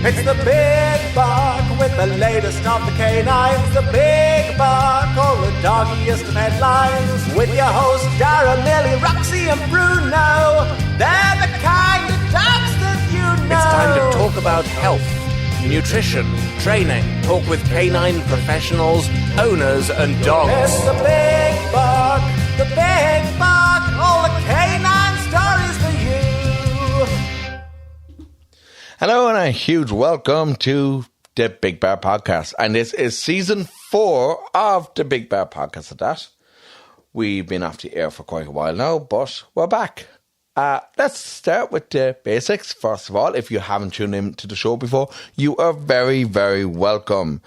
It's the Big Buck with the latest of the canines. The Big Buck, all the doggiest of headlines. With your hosts Darragh, Millie, Roxy and Bruno. They're the kind of dogs that you know. It's time to talk about health, nutrition, training. Talk with canine professionals, owners and dogs. It's the Big Buck, the Big Buck. All the canine stories for you. Hello and a huge welcome to the Big Bear Podcast. And this is season 4 of the Big Bear Podcast at that. We've been off the air for quite a while now, but we're back. Let's start with the basics. First of all, if you haven't tuned in to the show before, you are very, very welcome.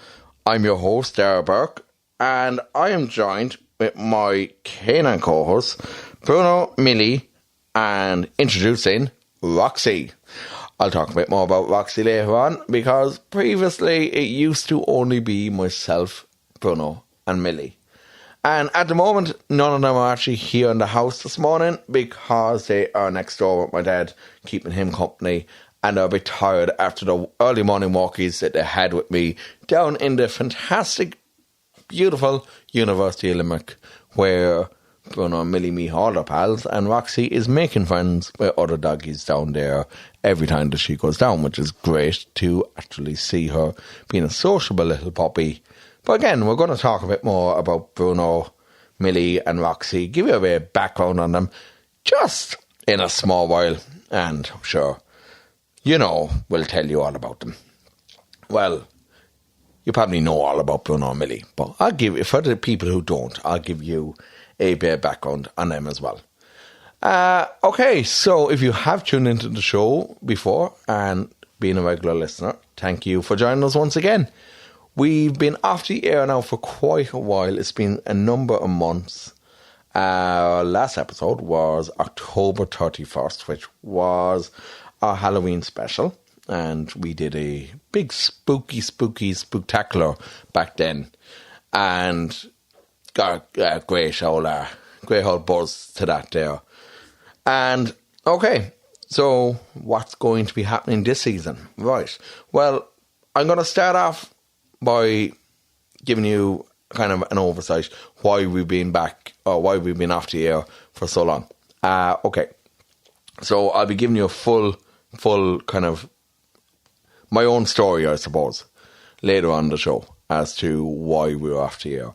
I'm your host, Darragh, and I am joined with my canine co-hosts, Bruno, Millie, and introducing Roxy. I'll talk a bit more about Roxy later on, because previously it used to only be myself, Bruno, and Millie. And at the moment, none of them are actually here in the house this morning because they are next door with my dad, keeping him company. And they're a bit tired after the early morning walkies that they had with me down in the fantastic, beautiful University of Limerick, where Bruno and Millie meet all their pals, and Roxy is making friends with other doggies down there every time that she goes down, which is great to actually see her being a sociable little puppy. But again, we're going to talk a bit more about Bruno, Millie and Roxy, give you a bit of background on them just in a small while, and sure, you know, we'll tell you all about them. Well, you probably know all about Bruno and Millie, but I'll give you, for the people who don't, I'll give you a bit of background on them as well. Okay, so if you have tuned into the show before and been a regular listener, thank you for joining us once again. We've been off the air now for quite a while. It's been a number of months. Our last episode was October 31st, which was our Halloween special. And we did a big spooktacular back then. And got a great old buzz to that there. And, okay, so what's going to be happening this season? Right, well, I'm going to start off by giving you kind of an oversight why we've been back, or why we've been off the air for so long. Okay, so I'll be giving you a full kind of my own story, I suppose, later on the show as to why we were off the air.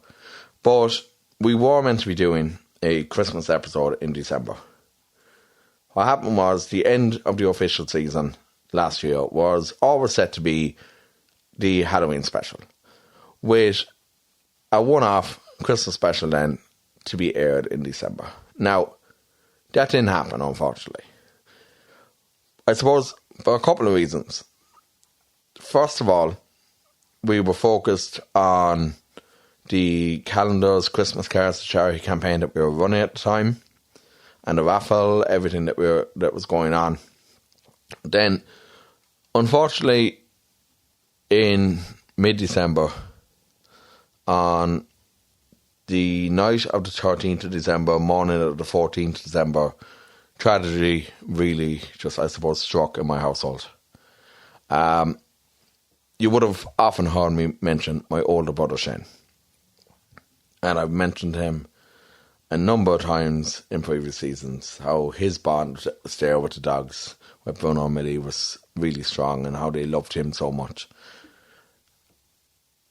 But we were meant to be doing a Christmas episode in December. What happened was the end of the official season last year was always set to be the Halloween special, with a one-off Christmas special then to be aired in December. Now, that didn't happen, unfortunately. I suppose for a couple of reasons. First of all, we were focused on the calendars, Christmas cards, the charity campaign that we were running at the time, and the raffle, everything that was going on. Then, unfortunately, in mid-December, on the night of the 13th of December, morning of the 14th of December, tragedy really just, I suppose, struck in my household. You would have often heard me mention my older brother Shane. And I've mentioned him a number of times in previous seasons, how his bond there with the dogs, with Bruno and Millie, was really strong, and how they loved him so much.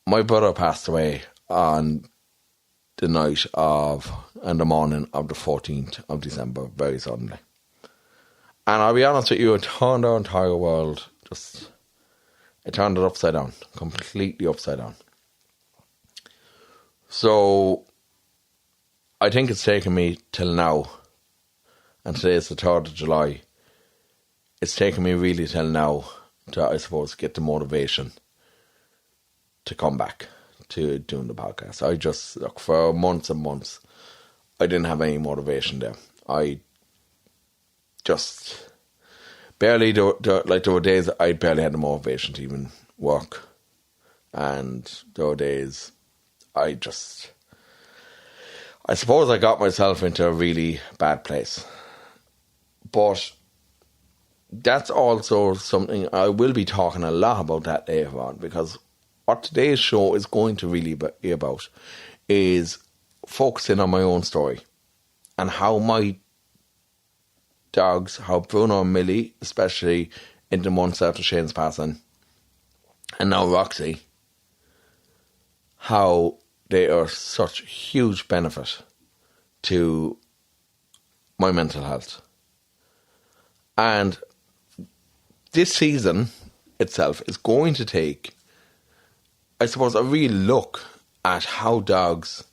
My brother passed away on the morning of the 14th of December, very suddenly. And I'll be honest with you, it turned our entire world, it turned it upside down, completely upside down. So, I think it's taken me till now, and today is the 3rd of July, it's taken me really till now to, I suppose, get the motivation to come back to doing the podcast. I just, look, for months and months, I didn't have any motivation there. I just barely, there were days I barely had the motivation to even work. And there were days I suppose I got myself into a really bad place. But that's also something I will be talking a lot about that later on, because what today's show is going to really be about is focusing on my own story and how my dogs, how Bruno and Millie, especially in the months after Shane's passing, and now Roxy, how they are such huge benefit to my mental health. And this season itself is going to take, I suppose, a real look at how dogs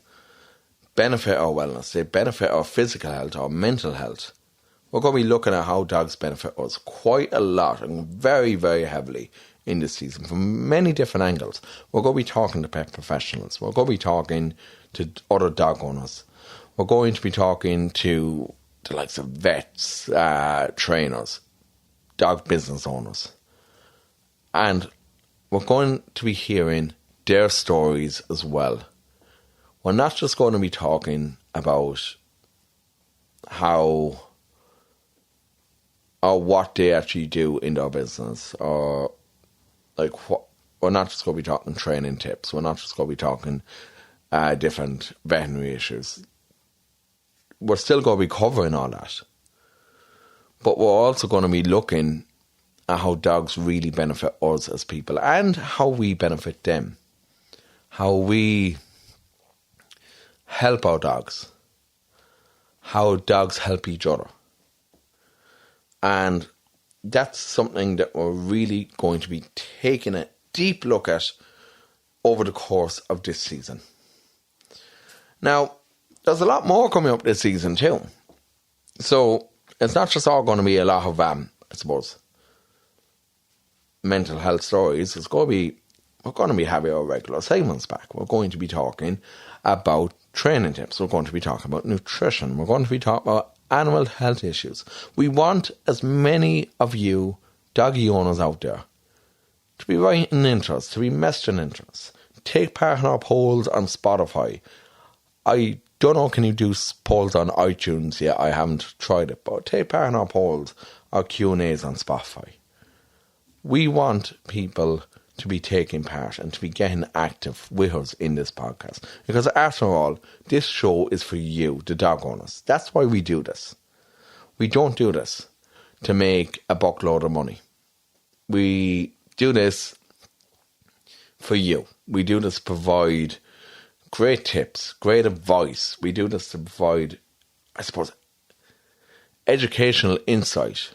benefit our wellness. They benefit our physical health, our mental health. We're going to be looking at how dogs benefit us quite a lot and very, very heavily in this season from many different angles. We're going to be talking to pet professionals. We're going to be talking to other dog owners. We're going to be talking to the likes of vets, trainers, dog business owners. And we're going to be hearing their stories as well. We're not just going to be talking about how or what they actually do in their business, or like what. We're not just going to be talking training tips. We're not just going to be talking different veterinary issues. We're still going to be covering all that. But we're also going to be looking at how dogs really benefit us as people and how we benefit them. How we help our dogs. How dogs help each other. And that's something that we're really going to be taking a deep look at over the course of this season. Now, there's a lot more coming up this season too. So it's not just all going to be a lot of, I suppose, mental health stories. We're going to be having our regular segments back. We're going to be talking about training tips. We're going to be talking about nutrition. We're going to be talking about animal health issues. We want as many of you doggy owners out there to be writing into us, to be messaging into us. Take part in our polls on Spotify. I don't know, can you do polls on iTunes yet? I haven't tried it, but take part in our polls, our Q&As on Spotify. We want people to be taking part and to be getting active with us in this podcast. Because after all, this show is for you, the dog owners. That's why we do this. We don't do this to make a buckload of money. We do this for you. We do this to provide great tips, great advice. We do this to provide, I suppose, educational insight,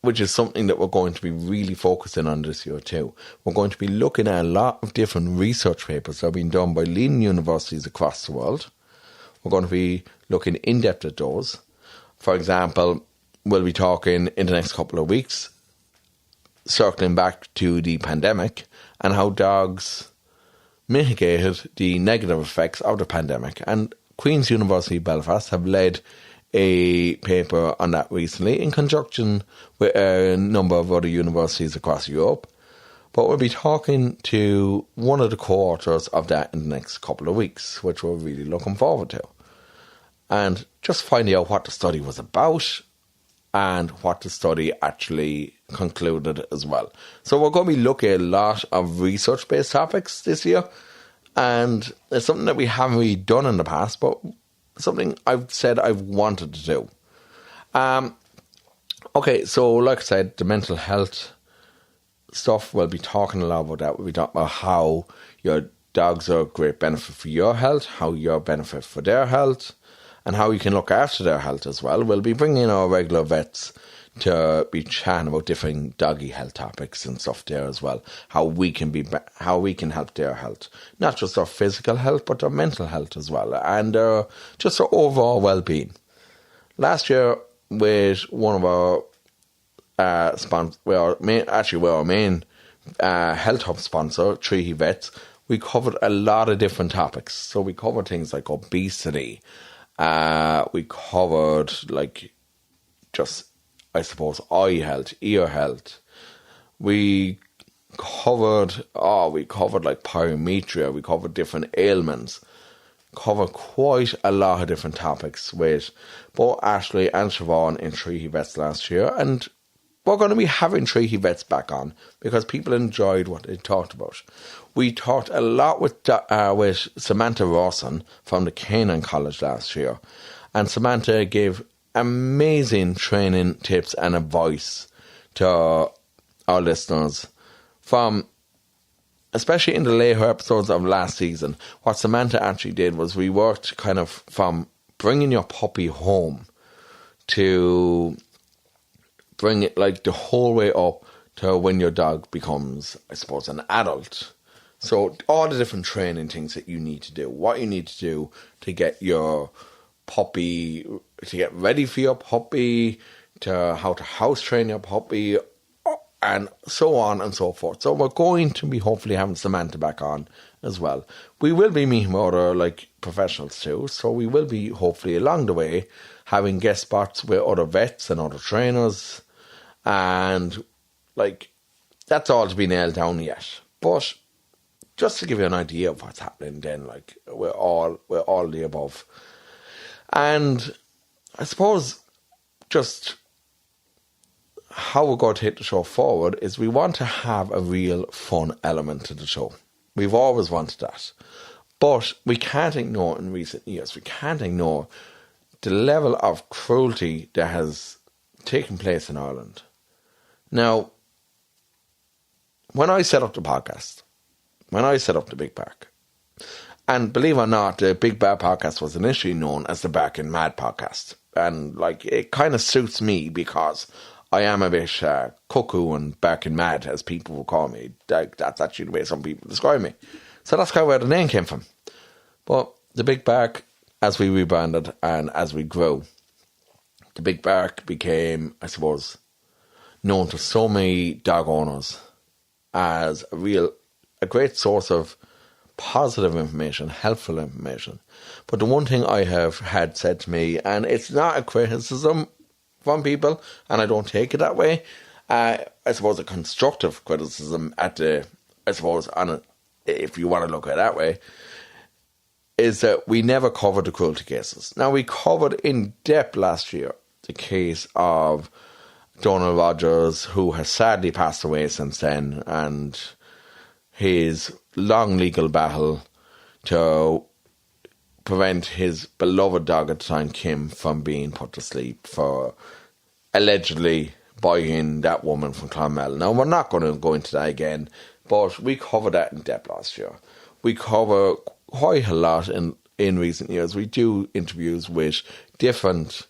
which is something that we're going to be really focusing on this year too. We're going to be looking at a lot of different research papers that have been done by leading universities across the world. We're going to be looking in depth at those. For example, we'll be talking in the next couple of weeks, circling back to the pandemic and how dogs mitigated the negative effects of the pandemic. And Queen's University Belfast have led a paper on that recently in conjunction with a number of other universities across Europe. But we'll be talking to one of the co-authors of that in the next couple of weeks, which we're really looking forward to. And just finding out what the study was about and what the study actually concluded as well. So we're going to be looking at a lot of research-based topics this year. And it's something that we haven't really done in the past, but something I've said I've wanted to do. Okay, so like I said, the mental health stuff, we'll be talking a lot about that. We'll be talking about how your dogs are a great benefit for your health, how you're a benefit for their health, and how you can look after their health as well. We'll be bringing in our regular vets to be chatting about different doggy health topics and stuff there as well. How we can help their health, not just their physical health, but their mental health as well, and just their overall well-being. Last year, with one of our our main health hub sponsor, Trusty Vets, we covered a lot of different topics. So we covered things like obesity. We covered just, I suppose, eye health, ear health. We covered like pyometria. We covered different ailments. Covered quite a lot of different topics with both Ashley and Siobhan in Trusty Vets last year. And we're going to be having treaty vets back on because people enjoyed what they talked about. We talked a lot with Samantha Rawson from the Canine College last year, and Samantha gave amazing training tips and advice to our listeners from, especially in the later episodes of last season. What Samantha actually did was we worked kind of from bringing your puppy home to bring it like the whole way up to when your dog becomes, I suppose, an adult. So all the different training things that you need to do, what you need to do to get your puppy, to get ready for your puppy, to how to house train your puppy, and so on and so forth. So we're going to be hopefully having Samantha back on as well. We will be meeting other like professionals too. So we will be hopefully along the way having guest spots with other vets and other trainers. And like that's all to be nailed down yet. But just to give you an idea of what's happening then, like we're all the above. And I suppose just how we're going to take the show forward is we want to have a real fun element to the show. We've always wanted that. But we can't ignore in recent years, we can't ignore the level of cruelty that has taken place in Ireland. Now, when I set up the podcast, when I set up the Big Bark, and believe it or not, the Big Bark podcast was initially known as the Barking Mad podcast. And like it kind of suits me because I am a bit cuckoo and barking mad, as people will call me. That's actually the way some people describe me. So that's kind of where the name came from. But the Big Bark, as we rebranded and as we grew, the Big Bark became, I suppose, known to so many dog owners as a great source of positive information, helpful information. But the one thing I have had said to me, and it's not a criticism from people, and I don't take it that way. I suppose a constructive criticism if you want to look at it that way, is that we never covered the cruelty cases. Now, we covered in depth last year the case of Donald Rogers, who has sadly passed away since then, and his long legal battle to prevent his beloved dog at the time, Kim, from being put to sleep for allegedly buying that woman from Clonmel. Now, we're not going to go into that again, but we covered that in depth last year. We cover quite a lot in recent years. We do interviews with different,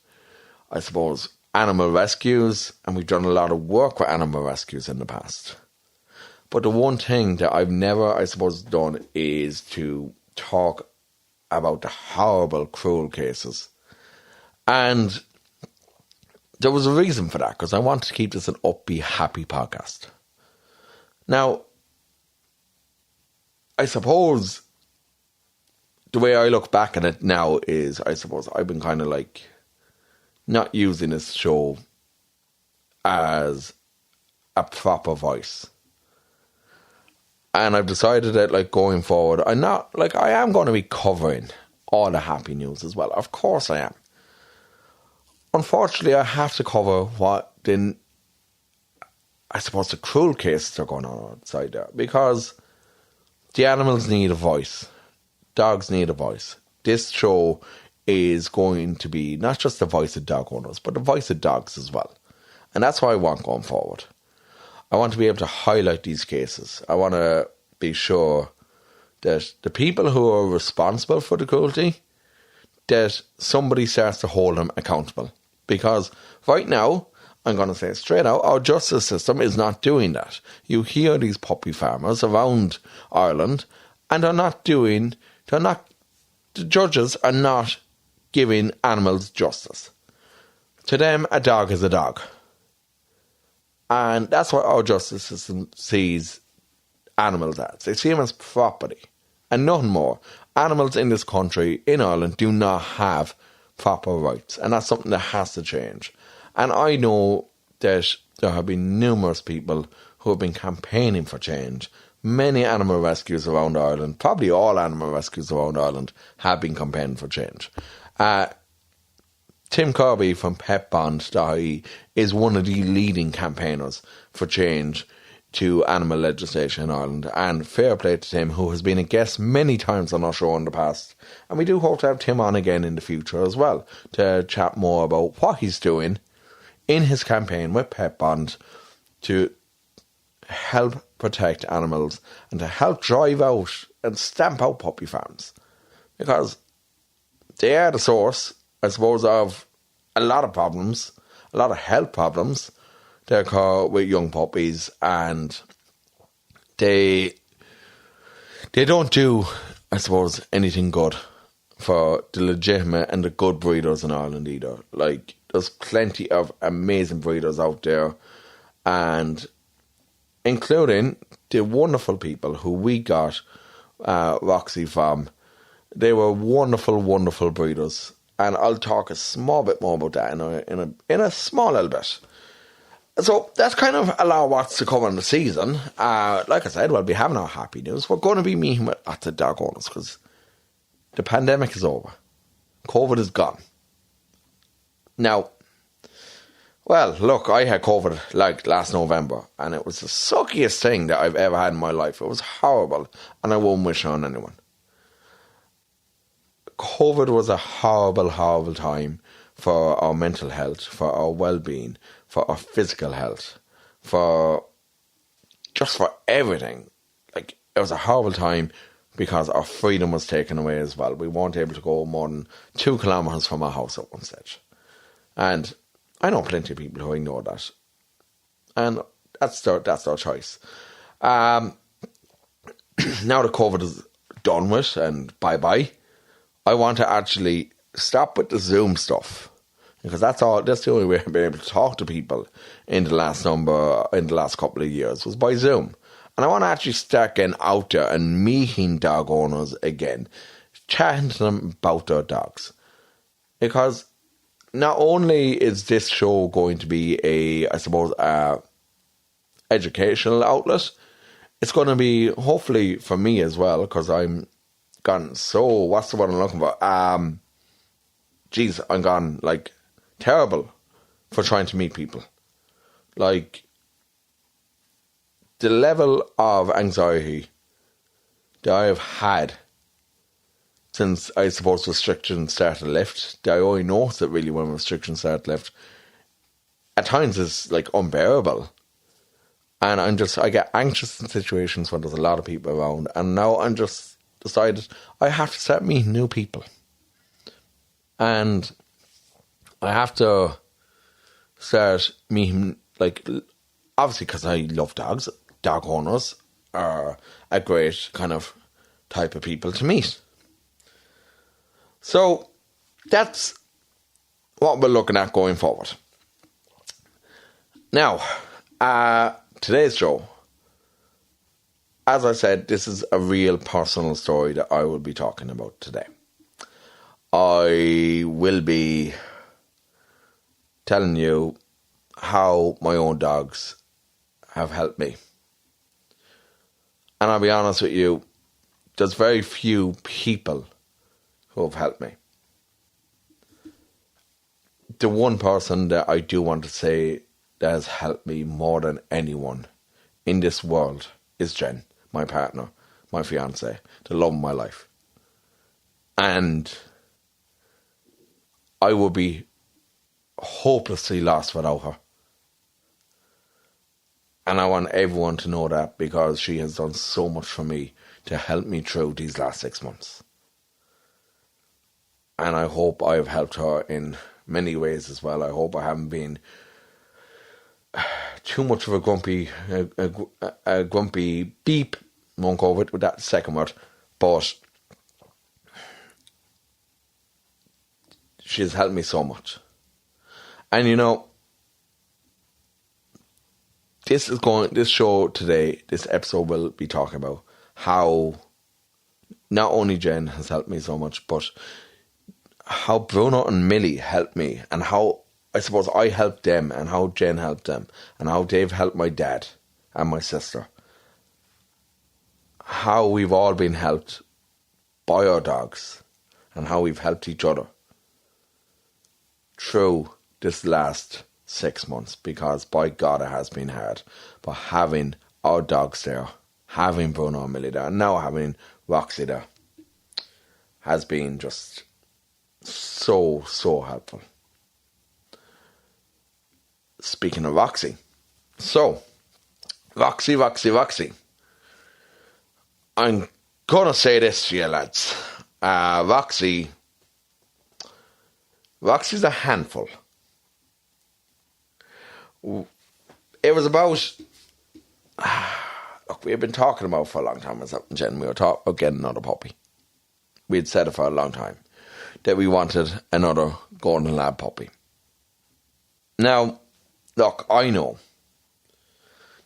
I suppose, animal rescues, and we've done a lot of work with animal rescues in the past. But the one thing that I've never, I suppose, done is to talk about the horrible, cruel cases. And there was a reason for that, because I wanted to keep this an upbeat, happy podcast. Now, I suppose the way I look back at it now is, I suppose, I've been kind of like not using this show as a proper voice. And I've decided that, like, going forward, I am going to be covering all the happy news as well. Of course I am. Unfortunately, I have to cover what the cruel cases are going on outside there, because the animals need a voice. Dogs need a voice. This show is going to be not just the voice of dog owners, but the voice of dogs as well. And that's what I want going forward. I want to be able to highlight these cases. I want to be sure that the people who are responsible for the cruelty, that somebody starts to hold them accountable. Because right now, I'm going to say it straight out, our justice system is not doing that. You hear these puppy farmers around Ireland, and the judges are not giving animals justice. To them, a dog is a dog. And that's what our justice system sees animals as. They see them as property and nothing more. Animals in this country, in Ireland, do not have proper rights. And that's something that has to change. And I know that there have been numerous people who have been campaigning for change. Many animal rescues around Ireland, probably all animal rescues around Ireland, have been campaigning for change. Tim Kirby from PetBond.ie is one of the leading campaigners for change to animal legislation in Ireland, and fair play to Tim, who has been a guest many times on our show in the past, and we do hope to have Tim on again in the future as well to chat more about what he's doing in his campaign with PetBond to help protect animals and to help drive out and stamp out puppy farms, because they are the source, I suppose, of a lot of problems, a lot of health problems that occur with young puppies, and they don't do, I suppose, anything good for the legitimate and the good breeders in Ireland either. Like, there's plenty of amazing breeders out there, and including the wonderful people who we got Roxy from. They were wonderful, wonderful breeders, and I'll talk a small bit more about that in a small little bit. So that's kind of a lot of what's to come in the season. Like I said, we'll be having our happy news. We're going to be meeting with lots of dog owners because the pandemic is over. COVID is gone. Now, well, look, I had COVID like last November, and it was the suckiest thing that I've ever had in my life. It was horrible, and I won't wish it on anyone. COVID was a horrible, horrible time for our mental health, for our well-being, for our physical health, for everything. Like, it was a horrible time because our freedom was taken away as well. We weren't able to go more than 2 kilometres from our house at one stage. And I know plenty of people who ignore that. And that's their choice. Now that COVID is done with and bye-bye, I want to actually stop with the Zoom stuff, because that's the only way I've been able to talk to people in the last couple of years was by Zoom. And I want to actually start getting out there and meeting dog owners again, chatting to them about their dogs. Because not only is this show going to be a educational outlet, it's going to be, hopefully for me as well, because I'm gone so, what's the word I'm looking for? I'm gone, like, terrible for trying to meet people. Like, the level of anxiety that I have had since, I suppose, restrictions started to lift, that I only noticed it really when restrictions started to lift, at times is, like, unbearable. And I get anxious in situations when there's a lot of people around, and now I'm just decided I have to start meeting new people. And I have to start meeting, like, obviously because I love dogs. Dog owners are a great kind of type of people to meet. So that's what we're looking at going forward. Now, today's show, as I said, this is a real personal story that I will be talking about today. I will be telling you how my own dogs have helped me. And I'll be honest with you, there's very few people who have helped me. The one person that I do want to say that has helped me more than anyone in this world is Jen, my partner, my fiance, the love of my life. And I would be hopelessly lost without her. And I want everyone to know that, because she has done so much for me to help me through these last 6 months. And I hope I have helped her in many ways as well. I hope I haven't been too much of a grumpy beep. Won't go with that second word. But she's helped me so much. And you know, this show today, this episode will be talking about how not only Jen has helped me so much, but how Bruno and Millie helped me, and how I suppose I helped them, and how Jen helped them, and how they've helped my dad and my sister. How we've all been helped by our dogs, and how we've helped each other through this last 6 months, because by God it has been hard. But having our dogs there, having Bruno and Millie there, and now having Roxy there, has been just so helpful. Speaking of Roxy, so Roxy, I'm gonna say this to you lads. Roxy's a handful. It was about, look, we had been talking about for a long time, Jen. We were talking about getting another puppy. We had said it for a long time that we wanted another golden lab puppy. Now, look, I know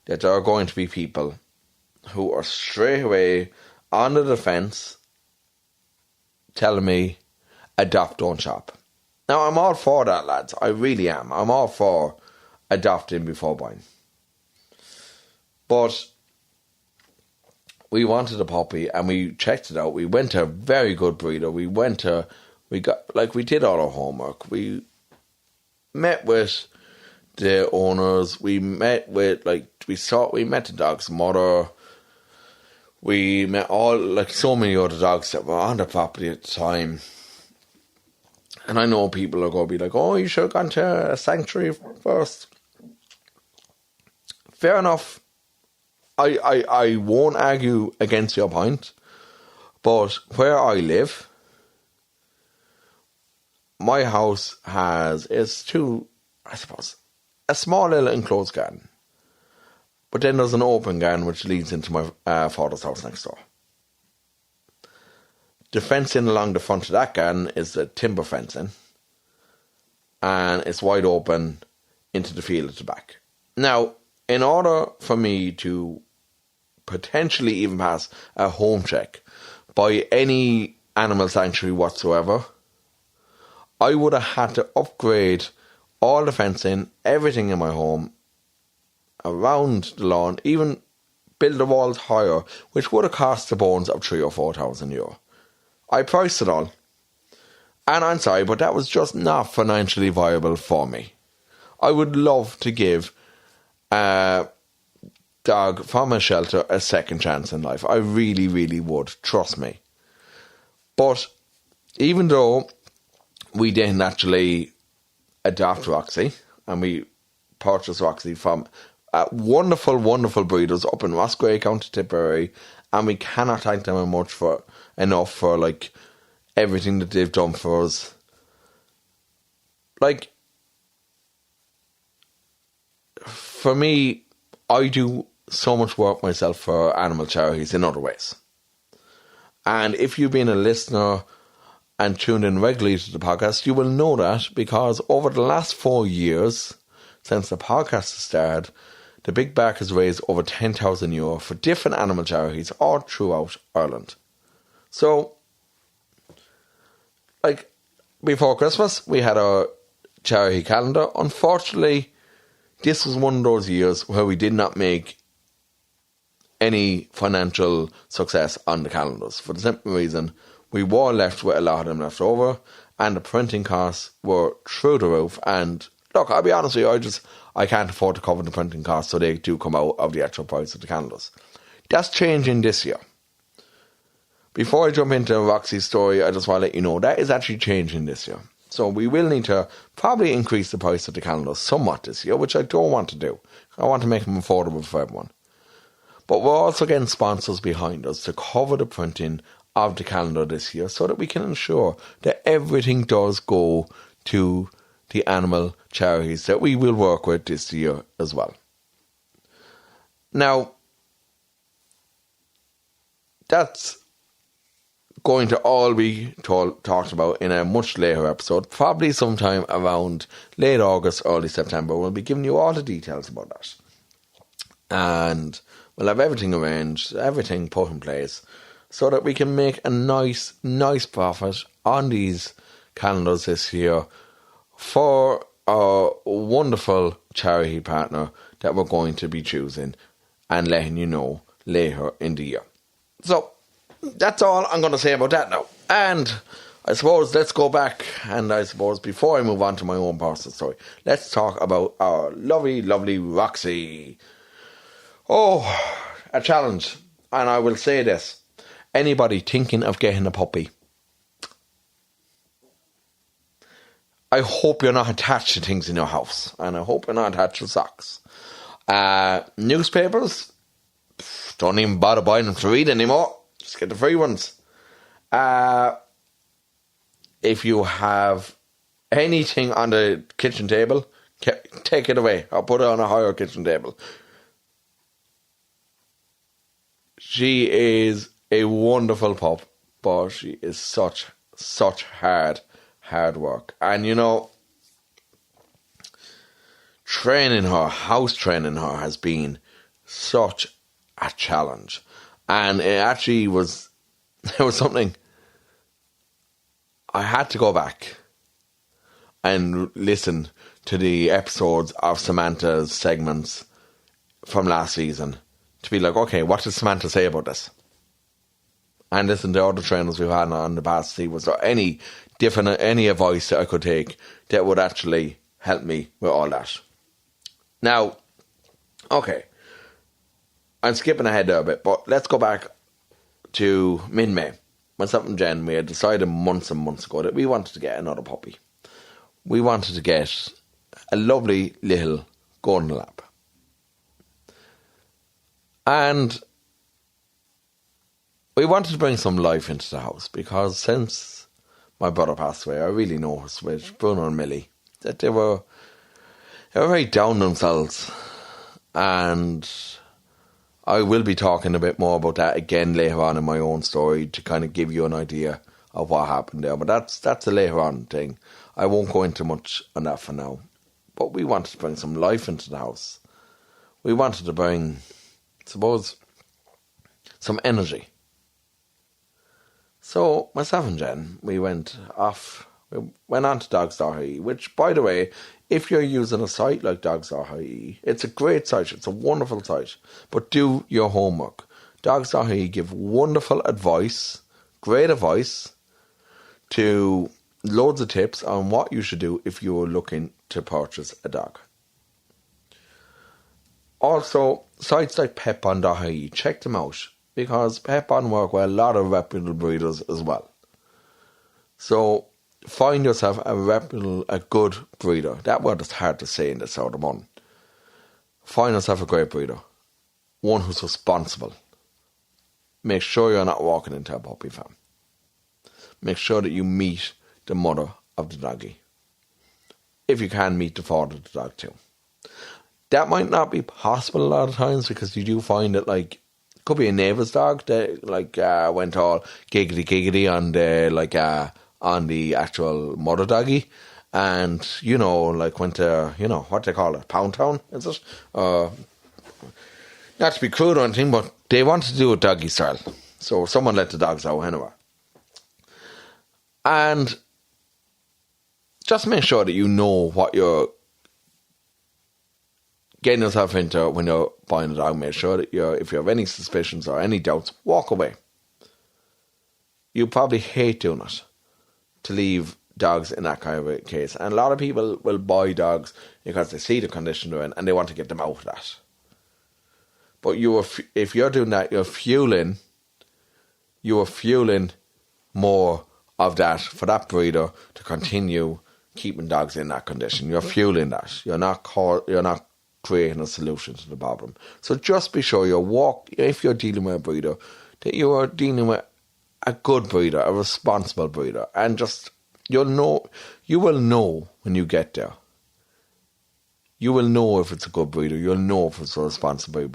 that there are going to be people who are straight away on the defence telling me, adopt, don't shop. Now, I'm all for that, lads. I really am. I'm all for adopting before buying. But we wanted a puppy and we checked it out. We went to a very good breeder. We did all our homework. We met with the owners. We met with, we met the dog's mother. We met so many other dogs that were on the property at the time. And I know people are going to be like, oh, you should have gone to a sanctuary first. Fair enough. I won't argue against your point. But where I live, my house is a small little enclosed garden. But then there's an open garden which leads into my father's house next door. The fencing along the front of that garden is the timber fencing. And it's wide open into the field at the back. Now, in order for me to potentially even pass a home check by any animal sanctuary whatsoever, I would have had to upgrade all the fencing, everything in my home, around the lawn, even build the walls higher, which would have cost the bones of €3,000 or €4,000. I priced it all. And I'm sorry, but that was just not financially viable for me. I would love to give a dog from a shelter a second chance in life. I really, really would. Trust me. But even though we didn't actually adopt Roxy, and we purchased Roxy from wonderful, wonderful breeders up in Roscrea, County Tipperary, and we cannot thank them enough for everything that they've done for us. For me, I do so much work myself for animal charities in other ways. And if you've been a listener and tuned in regularly to the podcast, you will know that, because over the last 4 years, since the podcast has started, the Big Bark has raised over €10,000 for different animal charities all throughout Ireland. So, before Christmas, we had our charity calendar. Unfortunately, this was one of those years where we did not make any financial success on the calendars, for the simple reason we were left with a lot of them left over, and the printing costs were through the roof. And look, I'll be honest with you, I can't afford to cover the printing costs, so they do come out of the actual price of the calendars. That's changing this year. Before I jump into Roxy's story, I just want to let you know that is actually changing this year. So we will need to probably increase the price of the calendars somewhat this year, which I don't want to do. I want to make them affordable for everyone. But we're also getting sponsors behind us to cover the printing of the calendar this year, so that we can ensure that everything does go to the animal charities that we will work with this year as well. Now, that's going to all be talked about in a much later episode, probably sometime around late August, early September. We'll be giving you all the details about that. And we'll have everything arranged, everything put in place, so that we can make a nice profit on these calendars this year for our wonderful charity partner that we're going to be choosing and letting you know later in the year. So, that's all I'm going to say about that now. And I suppose let's go back, and I suppose before I move on to my own personal story, let's talk about our lovely, lovely Roxy. Oh, a challenge. And I will say this. Anybody thinking of getting a puppy, I hope you're not attached to things in your house. And I hope you're not attached to socks. Newspapers, don't even bother buying them to read anymore. Just get the free ones. If you have anything on the kitchen table, take it away. I'll put it on a higher kitchen table. She is a wonderful pup, but she is such hard work. And house training her has been such a challenge. And it actually was, there was something, I had to go back and listen to the episodes of Samantha's segments from last season to be like, okay, what does Samantha say about this? And listen to other trainers we've had on the past to see was there any advice that I could take that would actually help me with all that. Now, okay, I'm skipping ahead there a bit, but let's go back to mid-May. Myself and Jen, we had decided months and months ago that we wanted to get another puppy. We wanted to get a lovely little golden lab. And we wanted to bring some life into the house because since my brother passed away, I really noticed with Bruno and Millie that they were very down on themselves. And I will be talking a bit more about that again later on in my own story to kind of give you an idea of what happened there. But that's a later on thing. I won't go into much on that for now. But we wanted to bring some life into the house. We wanted to bring, I suppose, some energy. So myself and Jen, we went on to dogs.ie, which, by the way, if you're using a site like dogs.ie, it's a great site, it's a wonderful site, but do your homework. Dogs.ie give wonderful advice, great advice, to loads of tips on what you should do if you're looking to purchase a dog. Also, sites like petbond.ie, check them out, because Petbond work with a lot of reputable breeders as well. So find yourself a good breeder. That word is hard to say in the South of Mon. Find yourself a great breeder. One who's responsible. Make sure you're not walking into a puppy farm. Make sure that you meet the mother of the doggy. If you can, meet the father of the dog too. That might not be possible a lot of times because you do find that could be a neighbour's dog that went all giggity on the actual mother doggy, and went to what they call it, Pound Town, is it? Not to be crude or anything, but they wanted to do it doggy style, so someone let the dogs out anyway. And just make sure that you know what you're getting yourself into when you're buying a dog. Make sure that if you have any suspicions or any doubts, walk away. You probably hate doing it, to leave dogs in that kind of a case. And a lot of people will buy dogs because they see the condition they're in and they want to get them out of that. But if you're doing that, you're fueling more of that for that breeder to continue keeping dogs in that condition. You're fueling that. You're not creating a solution to the problem. So just be sure if you're dealing with a breeder, that you are dealing with a good breeder, a responsible breeder, and you will know when you get there. You will know if it's a good breeder. You'll know if it's a responsible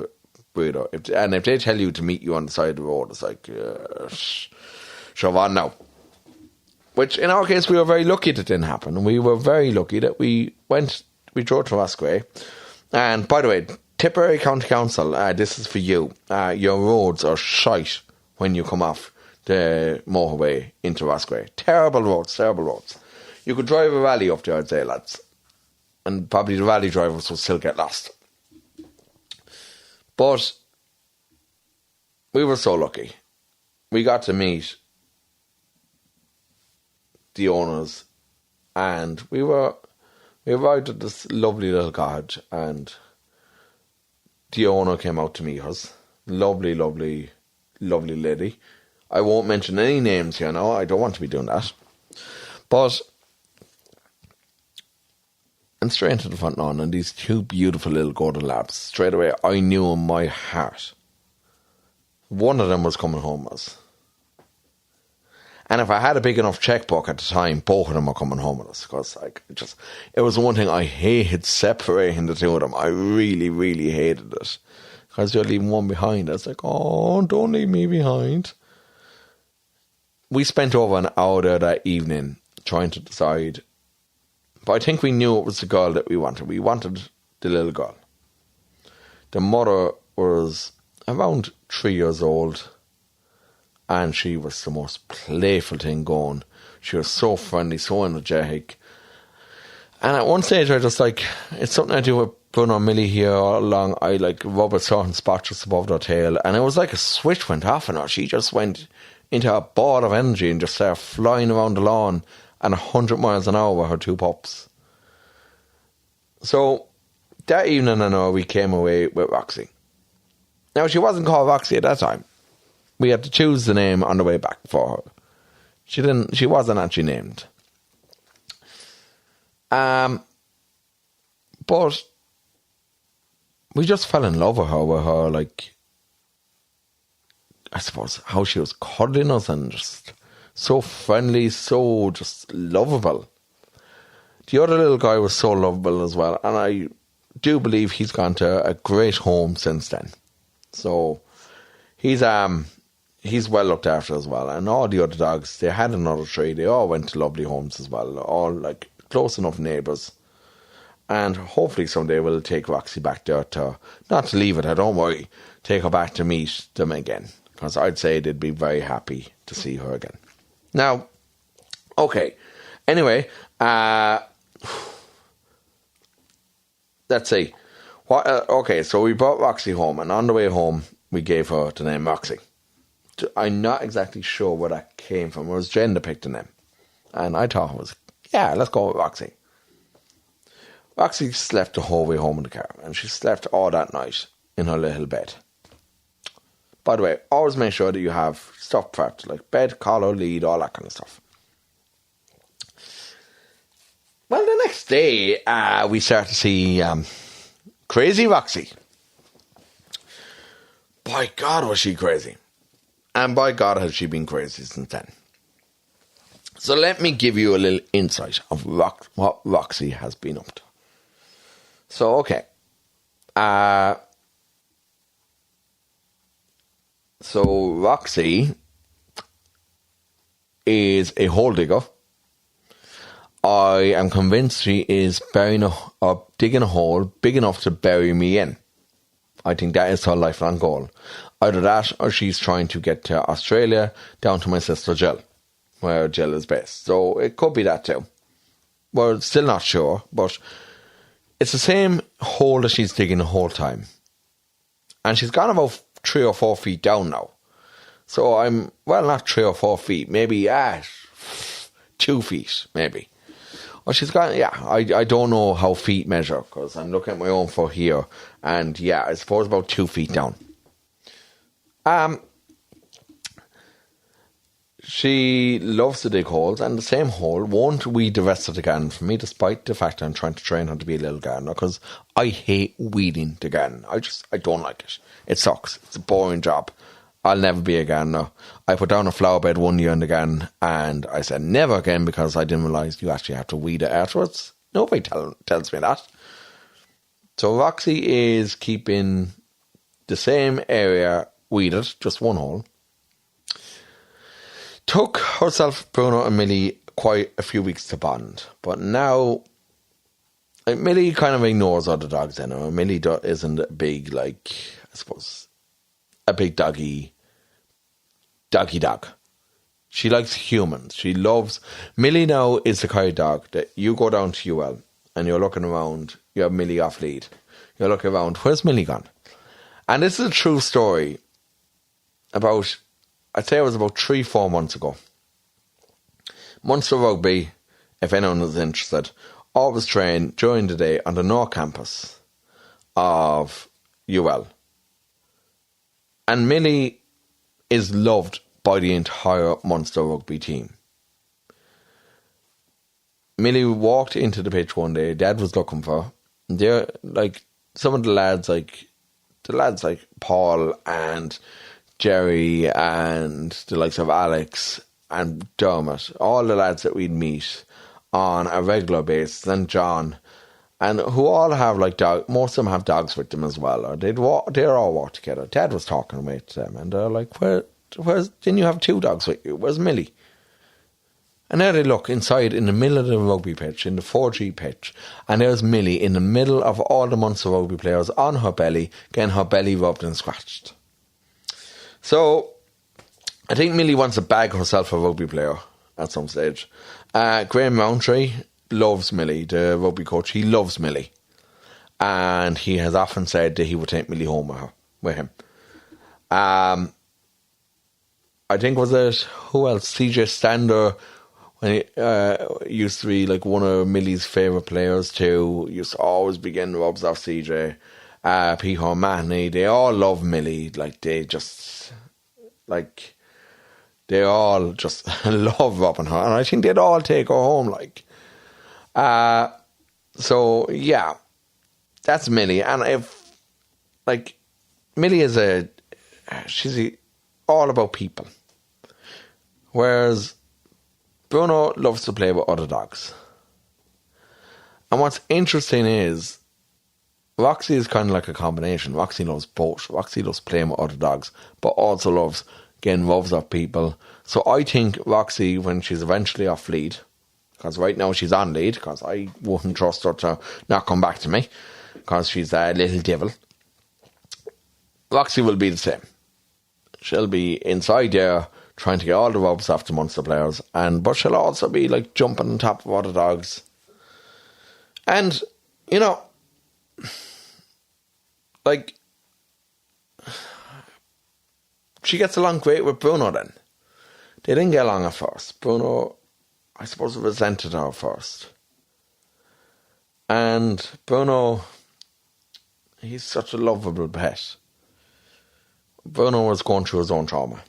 breeder. If they tell you to meet you on the side of the road, it's like, shove on now. Which in our case, we were very lucky that didn't happen. And we were very lucky that we drove to Roscrea. And by the way, Tipperary County Council, this is for you. Your roads are shite when you come off the motorway into Roscrea. Terrible roads. You could drive a rally up there, I'd say, lads. And probably the rally drivers will still get lost. But we were so lucky. We got to meet the owners, and we arrived at this lovely little cottage, and the owner came out to meet us. Lovely, lovely, lovely lady. I won't mention any names here now. I don't want to be doing that. But, and straight into the front lawn, and these two beautiful little golden labs. Straight away, I knew in my heart one of them was coming home with us. And if I had a big enough checkbook at the time, both of them were coming home with us. Because it was one thing I hated, separating the two of them. I really, really hated it. Because you're leaving one behind. I was like, oh, don't leave me behind. We spent over an hour there that evening trying to decide. But I think we knew it was the girl that we wanted. We wanted the little girl. The mother was around 3 years old. And she was the most playful thing going. She was so friendly, so energetic. And at one stage, I just it's something I do with Bruno and Millie here all along. I rub a certain spot just above their tail. And it was like a switch went off in her. She just went into a ball of energy and just started flying around the lawn at 100 miles an hour with her two pups. So that evening, I know we came away with Roxy. Now, she wasn't called Roxy at that time. We had to choose the name on the way back for her. She wasn't actually named. But we just fell in love with her, I suppose, how she was cuddling us and just so friendly, so just lovable. The other little guy was so lovable as well, and I do believe he's gone to a great home since then. So he's well looked after as well. And all the other dogs, they had another 3. They all went to lovely homes as well. All close enough neighbours. And hopefully someday we'll take Roxy back there not to leave it her, don't worry, take her back to meet them again. Because I'd say they'd be very happy to see her again. Now, okay. Anyway, let's see. Okay, so we brought Roxy home, and on the way home, we gave her the name Roxy. I'm not exactly sure where that came from. It was Jen that picked the name. And I thought it was, let's go with Roxy. Roxy slept the whole way home in the car. And she slept all that night in her little bed. By the way, always make sure that you have stuff prepped. Like bed, collar, lead, all that kind of stuff. Well, the next day, we start to see crazy Roxy. By God, was she crazy. And by God, has she been crazy since then. So let me give you a little insight of what Roxy has been up to. So, okay. So Roxy is a hole digger. I am convinced she is digging a hole big enough to bury me in. I think that is her lifelong goal. Either that or she's trying to get to Australia, down to my sister Jill, where Jill is based. So it could be that too. We're still not sure, but it's the same hole that she's digging the whole time. And she's gone about 3 or 4 feet down now. So I'm, not 3 or 4 feet, maybe 2 feet, maybe. Well, she's gone, I don't know how feet measure, because I'm looking at my own foot here, and I suppose about 2 feet down. She loves to dig holes, and the same hole won't weed the rest of the garden for me, despite the fact I'm trying to train her to be a little gardener, because I hate weeding the garden. I don't like it. It sucks. It's a boring job. I'll never be a gardener. I put down a flower bed one year in the garden, and I said never again, because I didn't realise you actually have to weed it afterwards. Nobody tells me that. So Roxy is keeping the same area weeded, just one hole. Took herself, Bruno and Millie quite a few weeks to bond. But now, Millie kind of ignores other dogs anyway. Millie isn't big, I suppose, a big doggy dog. She likes humans. She loves... Millie now is the kind of dog that you go down to UL and you're looking around, you have Millie off lead. You're looking around, where's Millie gone? And this is a true story. I'd say it was about 3-4 months ago. Munster Rugby, if anyone is interested, always train during the day on the North Campus of UL. And Millie is loved by the entire Munster Rugby team. Millie walked into the pitch one day, Dad was looking for her. They're like some of the lads like Paul and Jerry and the likes of Alex and Dermot, all the lads that we'd meet on a regular basis, and John, and who all have like dogs. Most of them have dogs with them as well, or they'd all walk together. Dad was talking with them, and they're like, "Where's? Didn't you have 2 dogs with you? Where's Millie?" And now they look inside in the middle of the rugby pitch, in the 4G pitch, and there's Millie in the middle of all the Munster Rugby players on her belly, getting her belly rubbed and scratched. So, I think Millie wants to bag herself a rugby player at some stage. Graham Roundtree loves Millie, the rugby coach. He loves Millie. And he has often said that he would take Millie home with him. I think, was it, who else? CJ Stander, when he used to be like one of Millie's favourite players too. Used to always be getting rubs off CJ. Peter O'Mahony, they all love Millie. Like, they all just love rubbing her. And I think they'd all take her home, like. So, yeah. That's Millie. And if, like, Millie is she's all about people. Whereas Bruno loves to play with other dogs. And what's interesting is Roxy is kind of like a combination. Roxy loves both. Roxy loves playing with other dogs, but also loves getting rubs off people. So I think Roxy, when she's eventually off lead, because right now she's on lead, because I wouldn't trust her to not come back to me, because she's a little devil, Roxy will be the same. She'll be inside there trying to get all the rubs off the Munster players, but she'll also be like jumping on top of other dogs. And, you know, like, she gets along great with Bruno then. They didn't get along at first. Bruno, I suppose, resented her first. And Bruno, he's such a lovable pet. Bruno was going through his own trauma.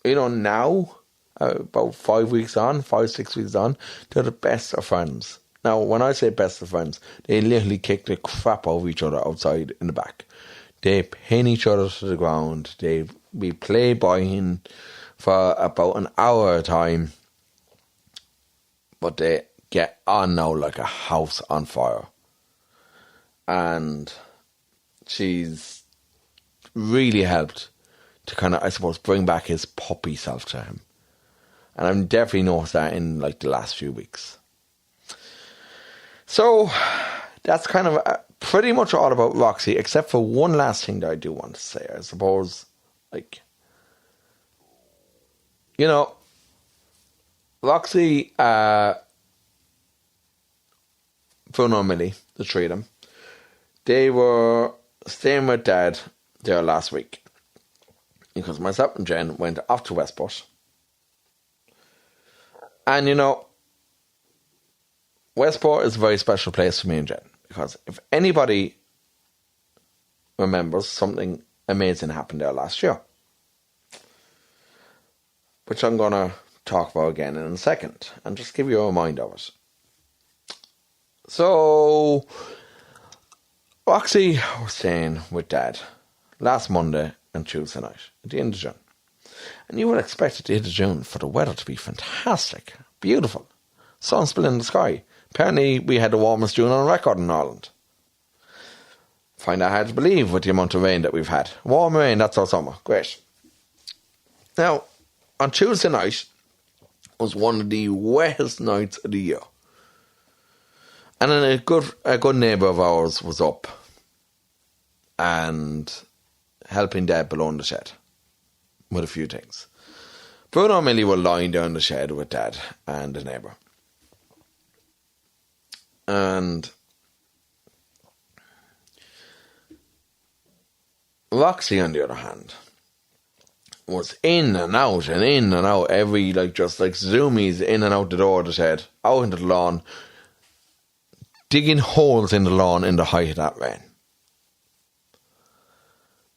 You know, now, about 6 weeks on, they're the best of friends. Now, when I say best of friends, they literally kick the crap out of each other outside in the back. They pin each other to the ground. We play boying for about an hour at a time. But they get on now like a house on fire. And she's really helped to kind of, I suppose, bring back his puppy self to him. And I've definitely noticed that in like the last few weeks. So that's kind of pretty much all about Roxy, except for one last thing that I do want to say. I suppose, like, you know, Roxy, Bruno and Millie, the 3 of them, they were staying with Dad there last week. Because myself and Jen went off to Westport. And, you know, Westport is a very special place for me and Jen. Because if anybody remembers, something amazing happened there last year. Which I'm going to talk about again in a second. And just give you a reminder of it. So, Roxy was staying with Dad last Monday and Tuesday night at the end of June. And you would expect at the end of June for the weather to be fantastic, beautiful, sun splitting in the sky. Apparently we had the warmest June on record in Ireland. Find that hard to believe with the amount of rain that we've had. Warm rain, that's our summer. Great. Now, on Tuesday night was one of the wettest nights of the year. And then a good neighbour of ours was up and helping Dad below in the shed with a few things. Bruno and Millie were lying down in the shed with Dad and the neighbour. And Roxy, on the other hand, was in and out every, just like zoomies in and out the door of the shed, out into the lawn, digging holes in the lawn in the height of that rain.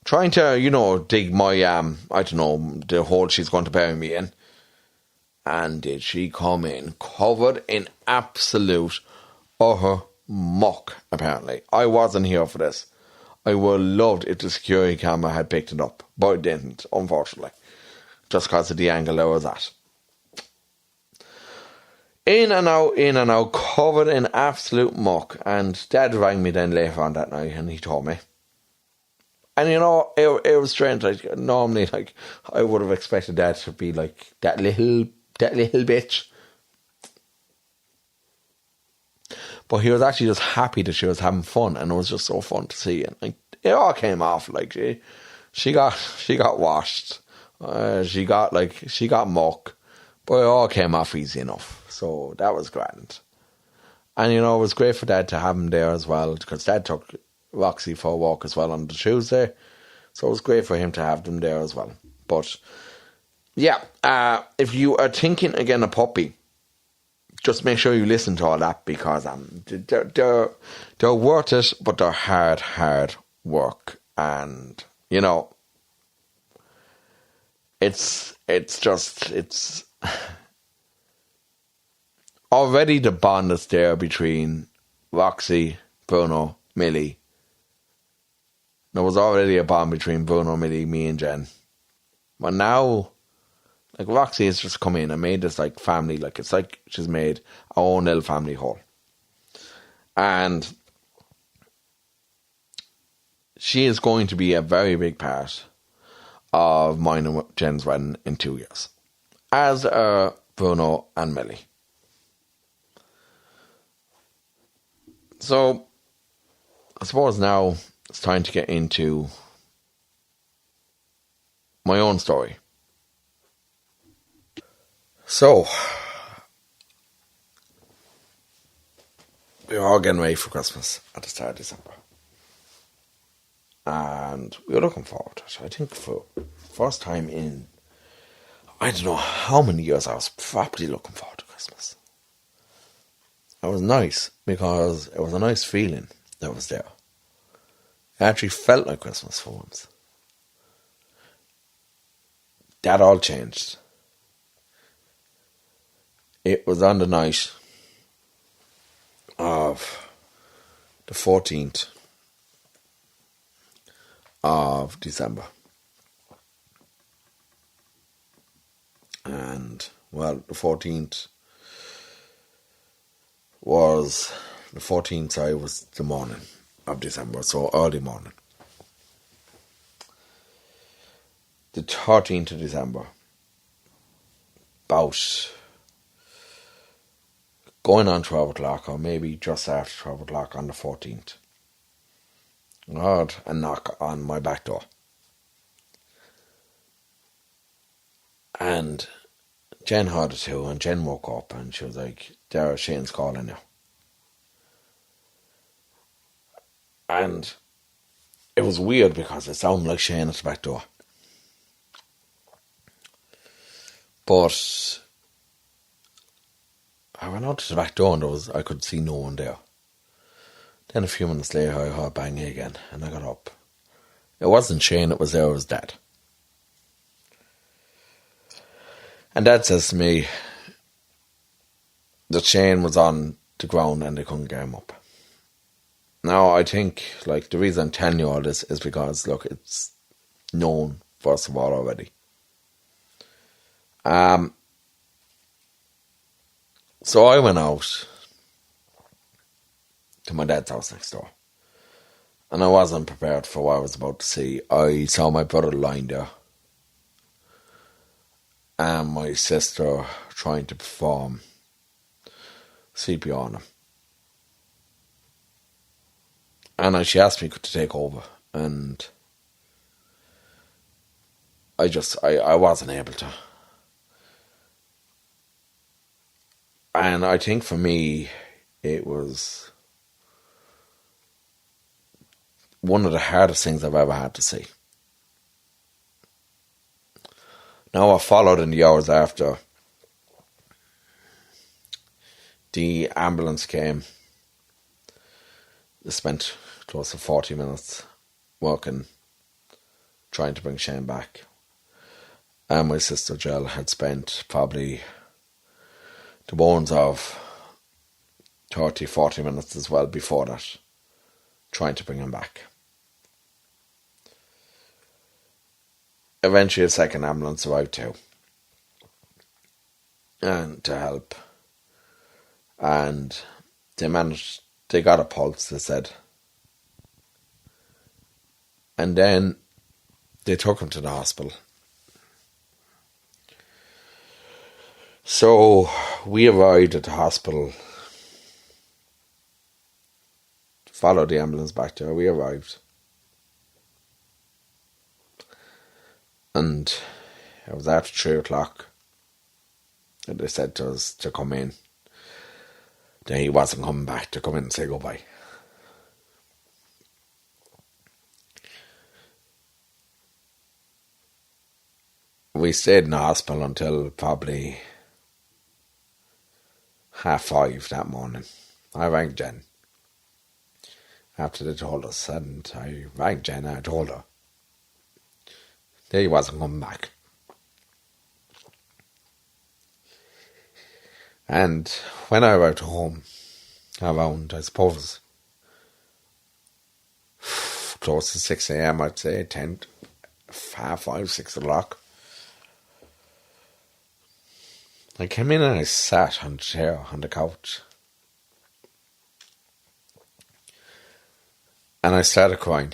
Trying to, dig my, the hole she's going to bury me in. And did she come in covered in absolute, utter muck, apparently. I wasn't here for this. I would have loved if the security camera had picked it up, but it didn't, unfortunately. Just because of the angle I was at. In and out, covered in absolute muck. And Dad rang me then later on that night and he told me. And it was strange. Normally, I would have expected Dad to be like that little bitch. But he was actually just happy that she was having fun, and it was just so fun to see. And it all came off. She got washed. She got muck, but it all came off easy enough. So that was grand. And it was great for Dad to have him there as well, because Dad took Roxy for a walk as well on the Tuesday. So it was great for him to have them there as well. But yeah, if you are thinking again a puppy, just make sure you listen to all that, because they're worth it, but they're hard work. And it's already the bond that's there between Roxy, Bruno, Millie. There was already a bond between Bruno, Millie, me and Jen. But now, Roxy has just come in and made this family, it's like she's made our own little family whole. And she is going to be a very big part of mine and Jen's wedding in 2 years. As are Bruno and Millie. So, I suppose now it's time to get into my own story. So, we were all getting ready for Christmas at the start of December. And we were looking forward to it. I think for the first time in, I don't know how many years, I was properly looking forward to Christmas. It was nice, because it was a nice feeling that was there. It actually felt like Christmas for once. That all changed. It was on the night of the 14th of December. And, the 14th was the morning of December, so early morning. The 13th of December, about going on 12 o'clock, or maybe just after 12 o'clock on the 14th, I heard a knock on my back door. And Jen heard it too, and Jen woke up and she was like, Darragh, Shane's calling you. And it was weird because it sounded like Shane at the back door. But I went out to the back door and I could see no one there. Then a few minutes later I heard banging again and I got up. It wasn't Shane, it was Dad. And Dad says to me that Shane was on the ground and they couldn't get him up. Now, I think, the reason I'm telling you all this is because, it's known, first of all, already. So I went out to my dad's house next door. And I wasn't prepared for what I was about to see. I saw my brother lying there. And my sister trying to perform CPR on him. And she asked me to take over, and I wasn't able to. And I think for me, it was one of the hardest things I've ever had to see. Now I followed in the hours after. The ambulance came. They spent close to 40 minutes working, trying to bring Shane back. And my sister Jill had spent probably the bones of 30, 40 minutes as well before that, trying to bring him back. Eventually a second ambulance arrived too, and to help. And they got a pulse, they said. And then they took him to the hospital. So we arrived at the hospital, followed the ambulance back there, we arrived. And it was after 3 o'clock that they said to us to come in. Then he wasn't coming back, to come in and say goodbye. We stayed in the hospital until probably 5:30 that morning. I rang Jen after they told us, and I rang Jen and I told her that he wasn't coming back. And when I arrived home, around, I suppose, close to 6 a.m, I'd say, 10, 5:30, 6 o'clock, I came in and I sat on the chair, on the couch. And I started crying.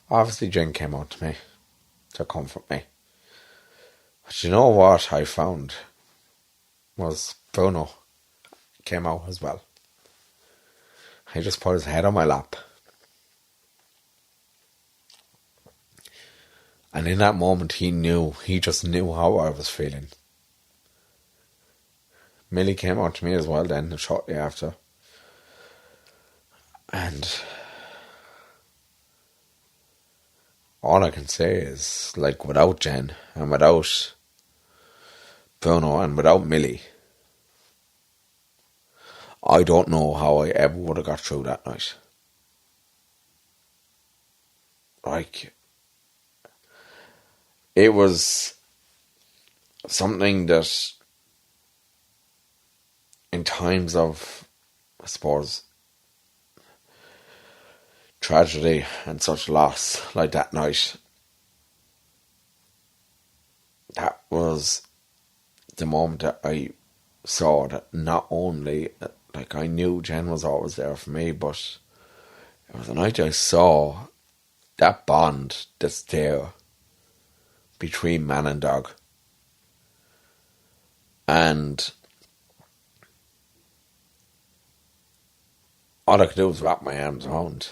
Obviously, Jen came out to me to comfort me. But you know what I found was Bruno came out as well. He just put his head on my lap. And in that moment he just knew how I was feeling. Millie came out to me as well then, shortly after. And all I can say is, like, without Jen and without Bruno and without Millie, I don't know how I ever would have got through that night. Like, it was something that in times of, I suppose, tragedy and such loss like that night, that was the moment that I saw that not only, like, I knew Jen was always there for me, but it was the night I saw that bond that's there between man and dog. And all I could do was wrap my arms around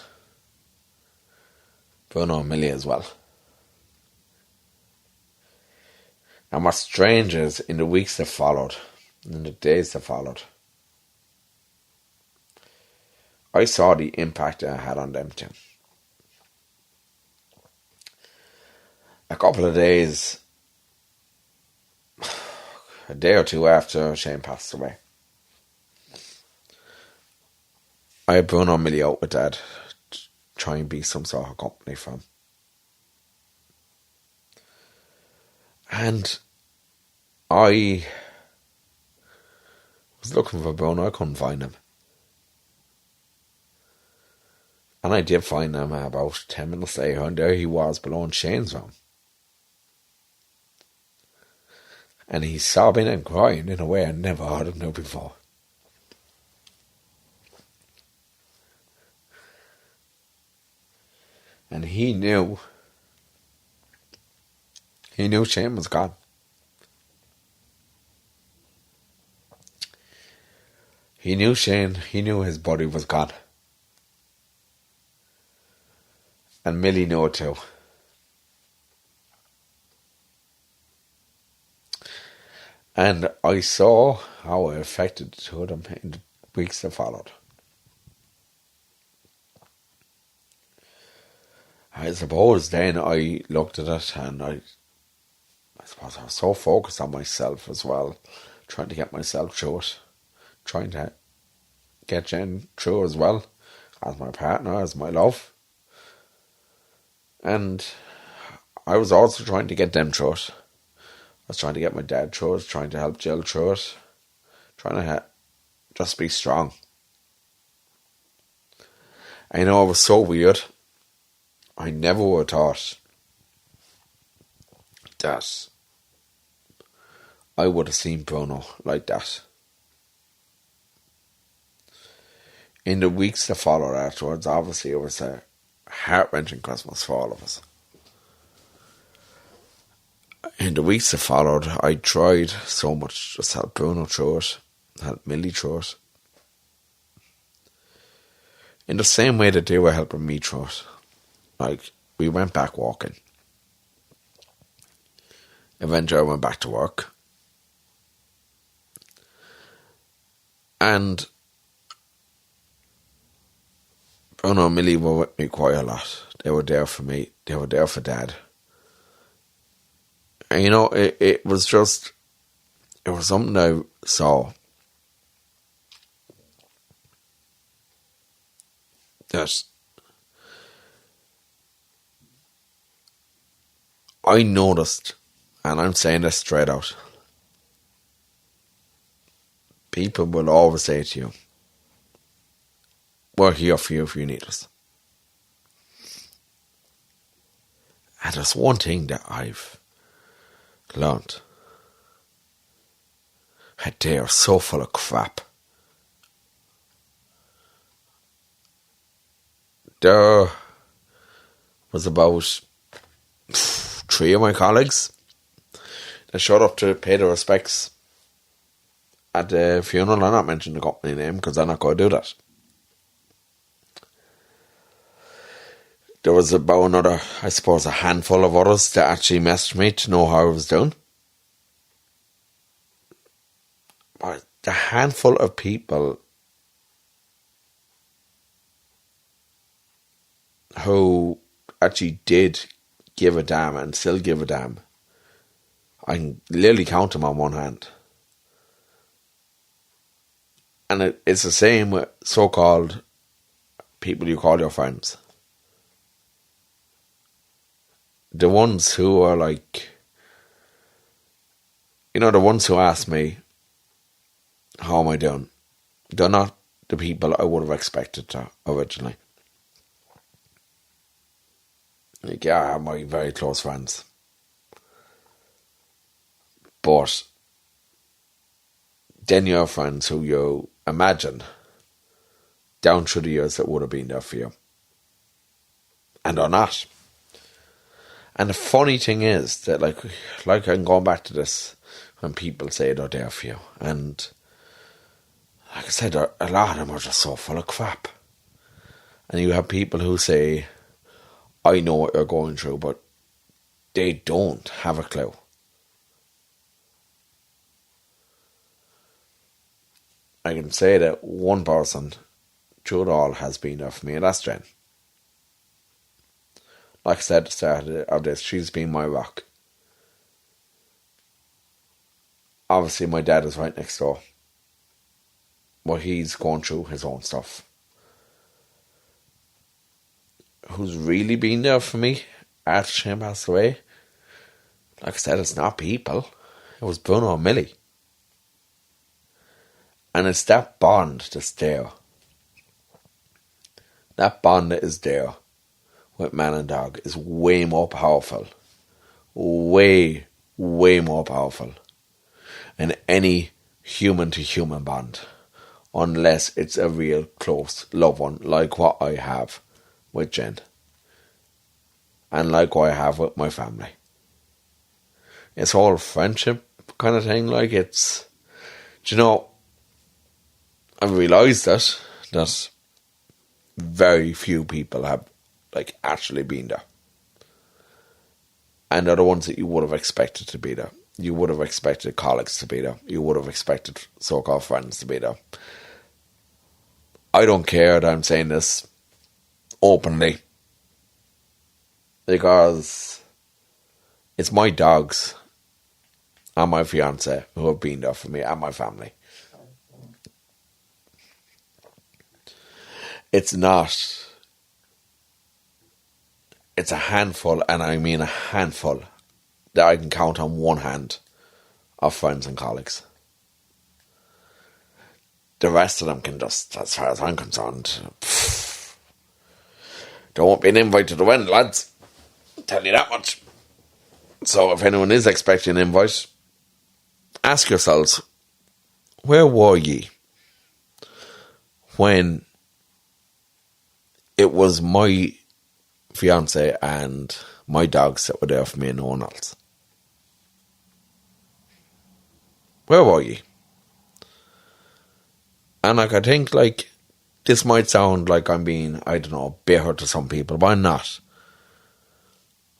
Bruno and Millie as well. And what's strange is, in the weeks that followed, in the days that followed, I saw the impact that I had on them too. A couple of days, a day or two after Shane passed away, I had Bruno and Millie out with Dad to try and be some sort of company for him. And I was looking for Bruno, I couldn't find him. And I did find him about 10 minutes later, and there he was below in Shane's room. And he's sobbing and crying in a way I never heard him do before. And he knew Shane was gone. He knew Shane, he knew his body was gone. And Millie knew it too. And I saw how it affected the two of them in the weeks that followed. I suppose then I looked at it and I suppose I was so focused on myself as well, trying to get myself through it, trying to get Jen through as well, as my partner, as my love. And I was also trying to get them through it. I was trying to get my dad through it, trying to help Jill through it, trying to just be strong. I know it was so weird. I never would have thought that I would have seen Bruno like that. In the weeks that followed afterwards, obviously it was a heart-wrenching Christmas for all of us. In the weeks that followed, I tried so much to just help Bruno through it, help Millie through it, in the same way that they were helping me through it. Like, we went back walking. Eventually I went back to work. And Bruno and Millie were with me quite a lot. They were there for me. They were there for Dad. And you know, it was something I saw that I noticed, and I'm saying this straight out, people will always say to you, we're here for you if you need us. And there's one thing that I've learned. And they are so full of crap. There was about 3 of my colleagues that showed up to pay their respects at the funeral. I'm not mentioning the company name because I'm not going to do that. There was about another, I suppose, a handful of others that actually messaged me to know how I was doing. But the handful of people who actually did give a damn and still give a damn, I can literally count them on one hand. And it's the same with so-called people you call your friends. The ones who are like, you know, the ones who ask me, how am I doing? They're not the people I would have expected to originally. Like, yeah, I have my very close friends. But then you have friends who you imagine down through the years that would have been there for you. And are not. And the funny thing is that, like I'm going back to this, when people say they're there for you. And like I said, a lot of them are just so full of crap. And you have people who say, I know what you're going through, but they don't have a clue. I can say that one person through it all has been there for me, and that's Jen. Like I said at the start of this, she's been my rock. Obviously, my dad is right next door. But he's going through his own stuff. Who's really been there for me after Shane passed away? Like I said, it's not people. It was Bruno and Millie. And it's that bond that's there. That bond that is there with man and dog is way more powerful. Way, way more powerful than any human-to-human bond. Unless it's a real close loved one, like what I have with Jen. And like what I have with my family. It's all friendship kind of thing. Like, it's, do you know, I realised that very few people have like actually been there. And they're the ones that you would have expected to be there. You would have expected colleagues to be there. You would have expected so-called friends to be there. I don't care that I'm saying this openly. because it's my dogs and my fiance who have been there for me and my family. It's a handful, and I mean a handful, that I can count on one hand of friends and colleagues. The rest of them can just, as far as I'm concerned, there won't be an invite to the wedding, lads. I'll tell you that much. So if anyone is expecting an invite, ask yourselves, where were ye when it was my fiance and my dogs that were there for me and no one else? Where were ye? And I think this might sound like I'm being, bitter to some people, but I'm not.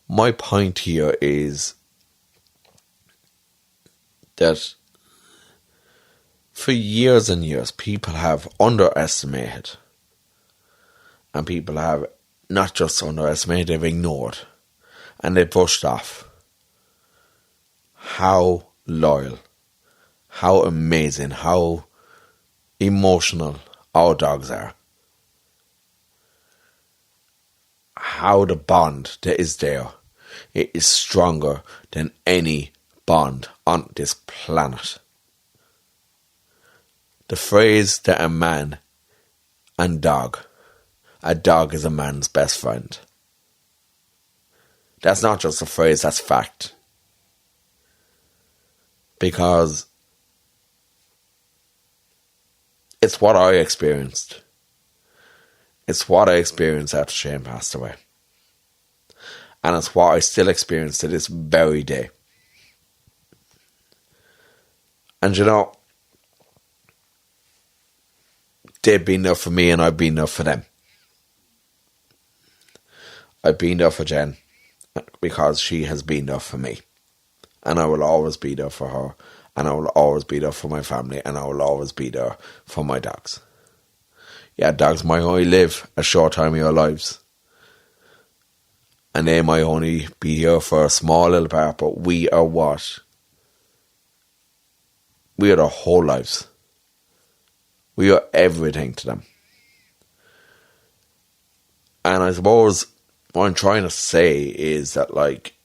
My point here is that for years and years, people have underestimated, and people have not just underestimated, they've ignored, and they brushed off how loyal, how amazing, how emotional our dogs are. How the bond that is there, it is stronger than any bond on this planet. The phrase that a man and dog, a dog is a man's best friend. That's not just a phrase, that's fact. Because it's what I experienced. It's what I experienced after Shane passed away. And it's what I still experience to this very day. And they've been there for me and I've been there for them. I've been there for Jen because she has been there for me. And I will always be there for her. And I will always be there for my family. And I will always be there for my dogs. Yeah, dogs might only live a short time of your lives. And they might only be here for a small little part. But we are what? We are their whole lives. We are everything to them. And I suppose what I'm trying to say is that, like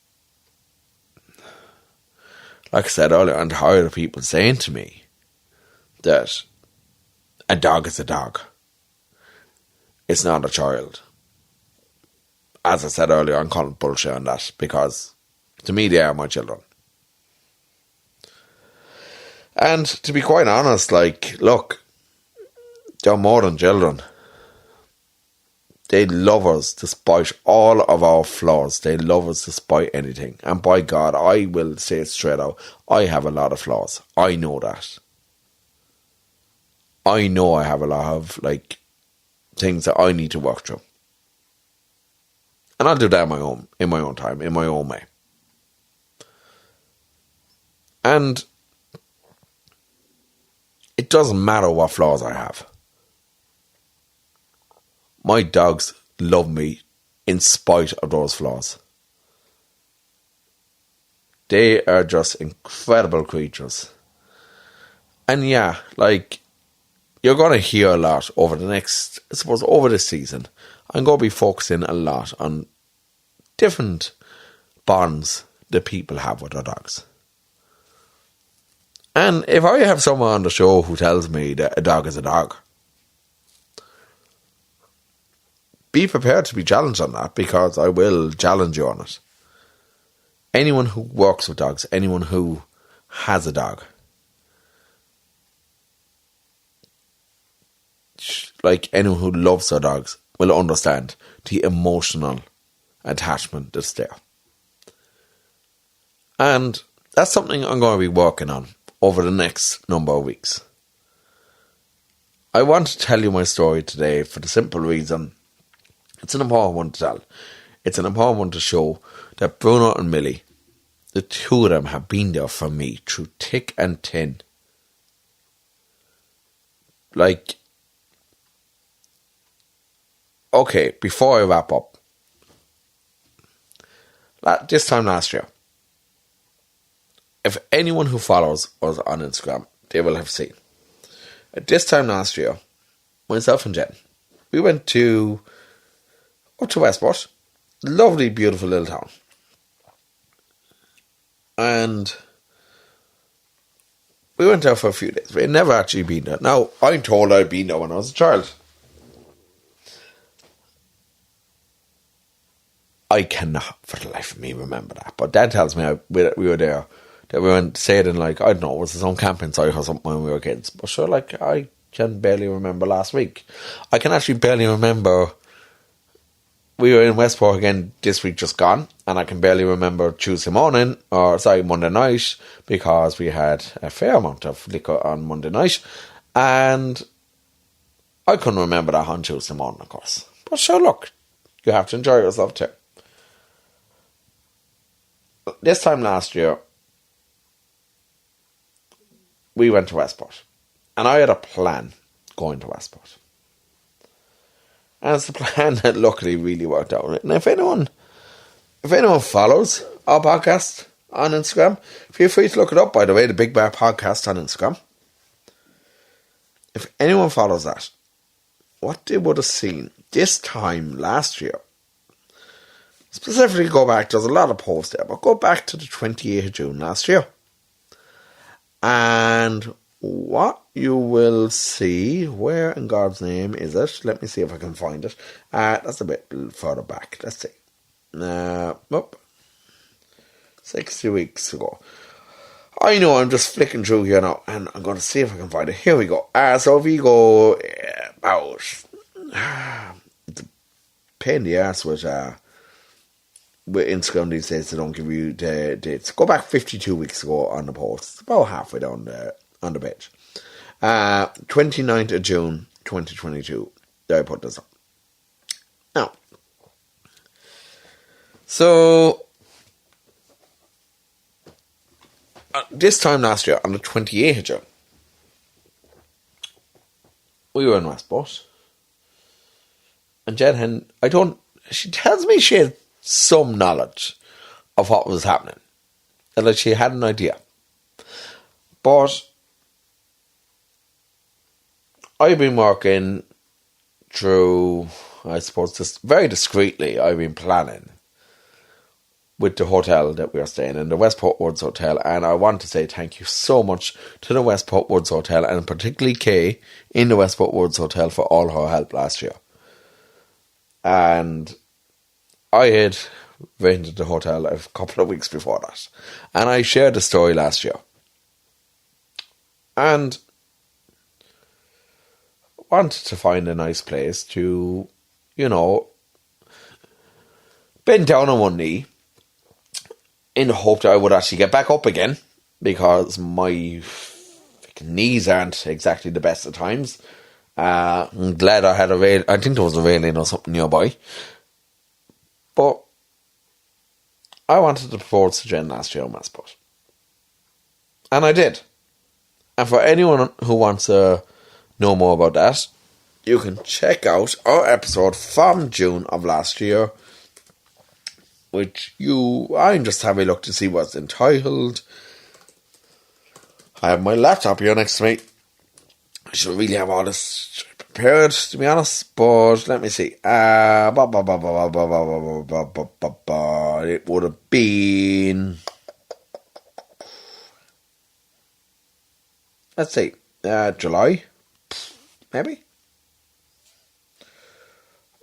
I said earlier, I'm tired of people saying to me that a dog is a dog. It's not a child. As I said earlier, I'm calling bullshit on that because to me they are my children. And to be quite honest, look, they're more than children. They love us despite all of our flaws. They love us despite anything. And by God, I will say it straight out, I have a lot of flaws. I know that. I know I have a lot of things that I need to work through. And I'll do that in my own time, in my own way. And it doesn't matter what flaws I have. My dogs love me in spite of those flaws. They are just incredible creatures. And yeah, you're going to hear a lot over over this season. I'm going to be focusing a lot on different bonds that people have with their dogs. And if I have someone on the show who tells me that a dog is a dog, be prepared to be challenged on that, because I will challenge you on it. Anyone who works with dogs, anyone who has a dog, anyone who loves their dogs, will understand the emotional attachment that's there. And that's something I'm going to be working on over the next number of weeks. I want to tell you my story today for the simple reason it's an important one to tell. It's an important one to show that Bruno and Millie, the two of them, have been there for me through thick and thin. Okay, before I wrap up, this time last year, if anyone who follows us on Instagram, they will have seen. At this time last year, myself and Jen, we went up to Westport. Lovely, beautiful little town. And we went there for a few days. We had never actually been there. Now, I'm told I'd been there when I was a child. I cannot, for the life of me, remember that. But Dad tells me we were there. That we went stayed in, like, I don't know, was it some camping site or something when we were kids. But sure, like, I can barely remember last week. I can actually barely remember we were in Westport again this week just gone, and I can barely remember Monday night, because we had a fair amount of liquor on Monday night, and I couldn't remember that on Tuesday morning, of course. But sure, look, you have to enjoy yourself too. This time last year, we went to Westport, and I had a plan going to Westport. And it's a plan that luckily really worked out. And if anyone follows our podcast on Instagram, feel free to look it up, by the way, the Big Bear Podcast on Instagram. If anyone follows that, what they would have seen this time last year, specifically go back, there's a lot of posts there, but go back to the 28th of June last year. And what you will see, where in God's name is it? Let me see if I can find it. That's a bit further back. Let's see. 60 weeks ago. I know, I'm just flicking through here now, and I'm going to see if I can find it. Here we go. So if we go about the pain in the arse with Instagram these days, they don't give you the dates. Go back 52 weeks ago on the post, about halfway down on the page. 29th of June 2022. There I put this up. Now, so this time last year, on the 28th of June, we were in Westport, and Jen, she tells me she had some knowledge of what was happening, and that she had an idea, but I've been working through, I suppose, just very discreetly, I've been planning with the hotel that we are staying in, the Westport Woods Hotel, and I want to say thank you so much to the Westport Woods Hotel, and particularly Kay in the Westport Woods Hotel, for all her help last year. And I had rented the hotel a couple of weeks before that, and I shared the story last year, and wanted to find a nice place to, bend down on one knee in the hope that I would actually get back up again, because my knees aren't exactly the best at times. I'm glad I had I think there was a railing or something nearby. But I wanted to propose to Jen last year on Westport. And I did. And for anyone who wants to know more about that, you can check out our episode from June of last year, which I'm just having a look to see what's entitled. I have my laptop here next to me. I should really have all this prepared, to be honest, but let me see. It would have been, let's see, July, maybe?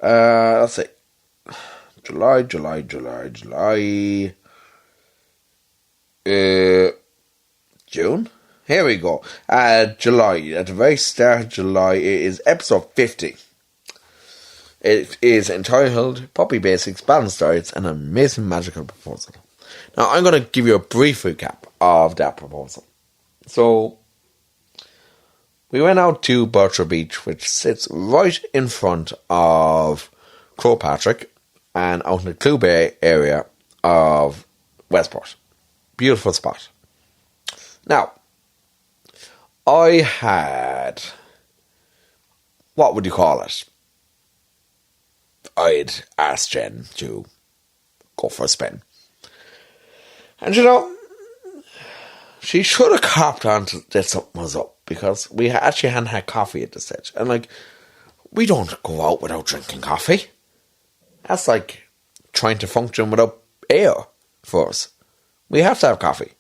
Let's see. July. June? Here we go. July. At the very start of July, it is episode 50. It is entitled Puppy Basics, Balanced Diets, and an Amazing Magical Proposal. Now, I'm going to give you a brief recap of that proposal. So, we went out to Bircher Beach, which sits right in front of Crowpatrick, and out in the Clew Bay area of Westport. Beautiful spot. Now, I had, what would you call it? I'd asked Jen to go for a spin. And she should have copped on to that something was up, because we actually hadn't had coffee at this stage. And we don't go out without drinking coffee. That's like trying to function without air for us. We have to have coffee.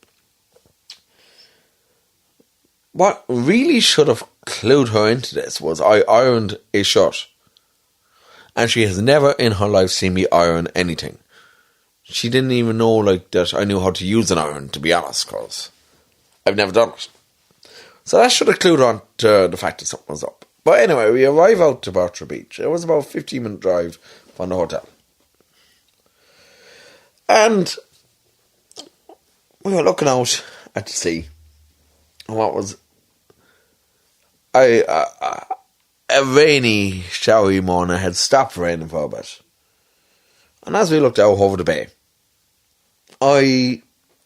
What really should have clued her into this was I ironed a shirt. And she has never in her life seen me iron anything. She didn't even know that I knew how to use an iron, to be honest, because I've never done it. So that should have clued on to the fact that something was up. But anyway, we arrive out to Bartra Beach. It was about a 15-minute drive from the hotel. And we were looking out at the sea. And what was a rainy, showery morning had stopped raining for a bit. And as we looked out over the bay, I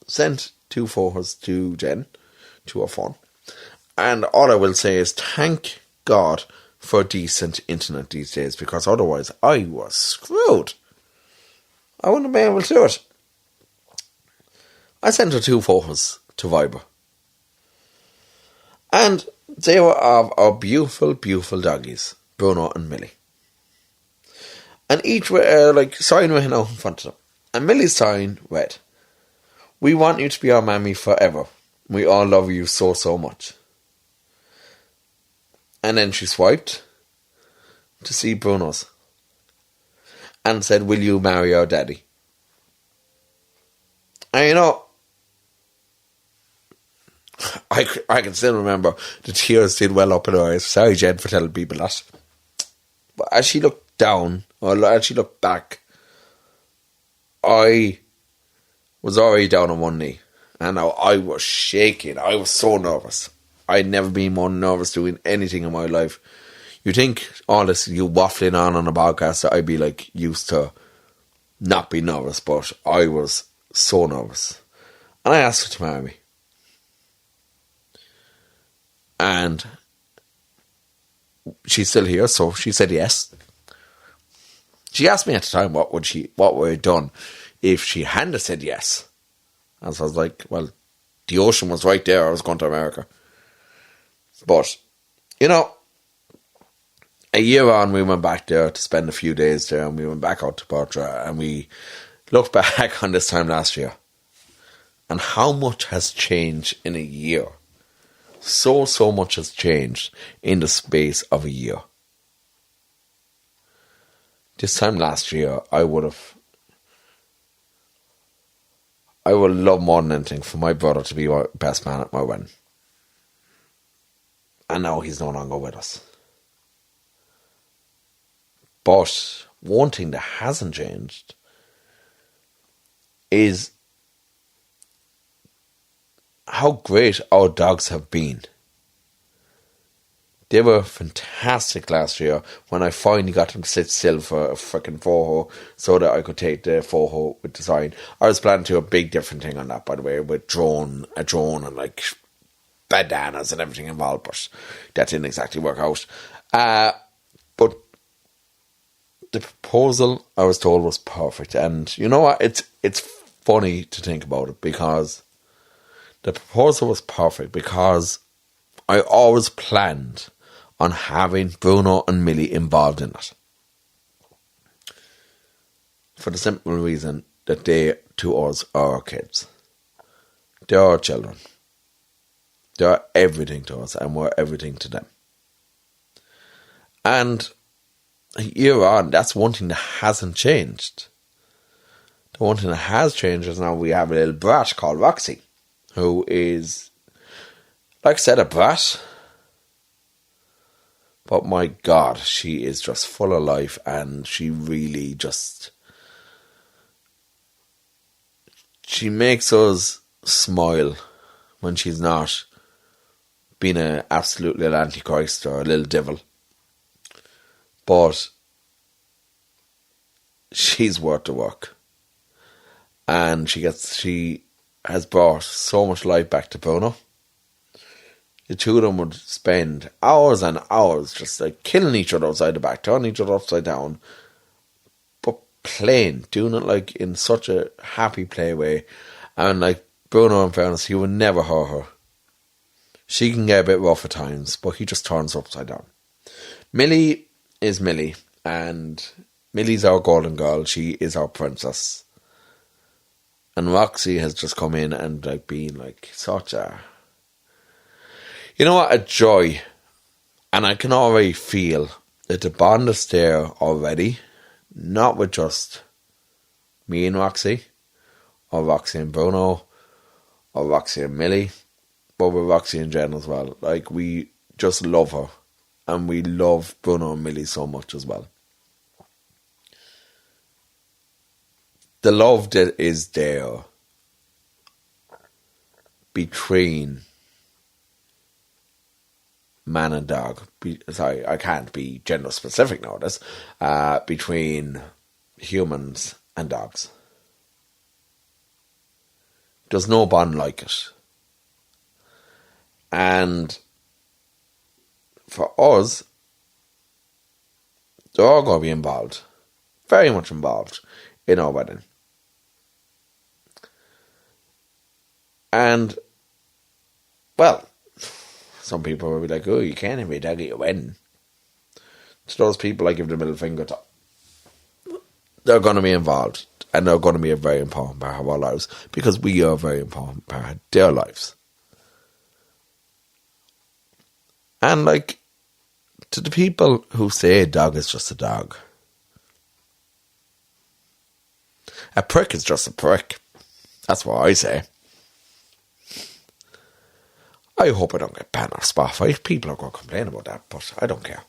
sent 2 photos to Jen, to her phone. And all I will say is thank God for decent internet these days, because otherwise I was screwed. I wouldn't have been able to do it. I sent her 2 photos to Viber. And they were of our beautiful, beautiful doggies, Bruno and Millie. And each were sign written out in front of them. And Millie's sign read, "We want you to be our mammy forever. We all love you so, so much." And then she swiped to see Bruno's and said, "Will you marry our daddy?" And I can still remember the tears did well up in her eyes. Sorry, Jen, for telling people that. But as she looked down, or as she looked back, I was already down on one knee. And I was shaking. I was so nervous. I'd never been more nervous doing anything in my life. You think all this, you waffling on a podcast, that I'd be used to not be nervous, but I was so nervous. And I asked her to marry me. And she's still here, so she said yes. She asked me at the time what would I have done if she hadn't said yes. And so I was like, well, the ocean was right there. I was going to America. But, a year on, we went back there to spend a few days there, and we went back out to Bartra, and we looked back on this time last year. And how much has changed in a year. So much has changed in the space of a year. This time last year, I would love more than anything for my brother to be my best man at my wedding. And now he's no longer with us. But one thing that hasn't changed is how great our dogs have been. They were fantastic last year when I finally got them to sit still for a freaking photo so that I could take the photo with the sign. I was planning to do a big different thing on that, by the way, with a drone and bandanas and everything involved, but that didn't exactly work out. But the proposal, I was told, was perfect. And you know what? It's funny to think about it, because the proposal was perfect, because I always planned on having Bruno and Millie involved in it. For the simple reason that they, to us, are our kids. They are our children. They are everything to us, and we're everything to them. And a year on, that's one thing that hasn't changed. The one thing that has changed is now we have a little brat called Roxy, who is, like I said, a brat. But my God, she is just full of life, and she really just, she makes us smile when she's not being an absolute little antichrist or a little devil. But she's worth the work. And she has brought so much life back to Bruno. The two of them would spend hours and hours just killing each other outside the back, turning each other upside down, but playing, doing it in such a happy play way. And like Bruno, in fairness, he would never hurt her. She can get a bit rough at times, but he just turns upside down. Millie is Millie, and Millie's our golden girl. She is our princess. And Roxy has just come in and like been like such a, you know what, a joy. And I can already feel that the bond is there already, not with just me and Roxy, or Roxy and Bruno, or Roxy and Millie, but with Roxy and Jen as well. Like, we just love her, and we love Bruno and Millie so much as well. The love that is there between man and dog. Sorry, I can't be gender specific nowadays. Between humans and dogs. There's no bond like it. And for us, they're all going to be involved. Very much involved in our wedding. And, well, some people will be like, oh, you can't have a dog at your wedding. To those people, I give the middle finger to. They're going to be involved. And they're going to be a very important part of our lives. Because we are a very important part of their lives. And, like, to the people who say a dog is just a dog. A prick is just a prick. That's what I say. I hope I don't get banned off Spotify. People are going to complain about that, but I don't care.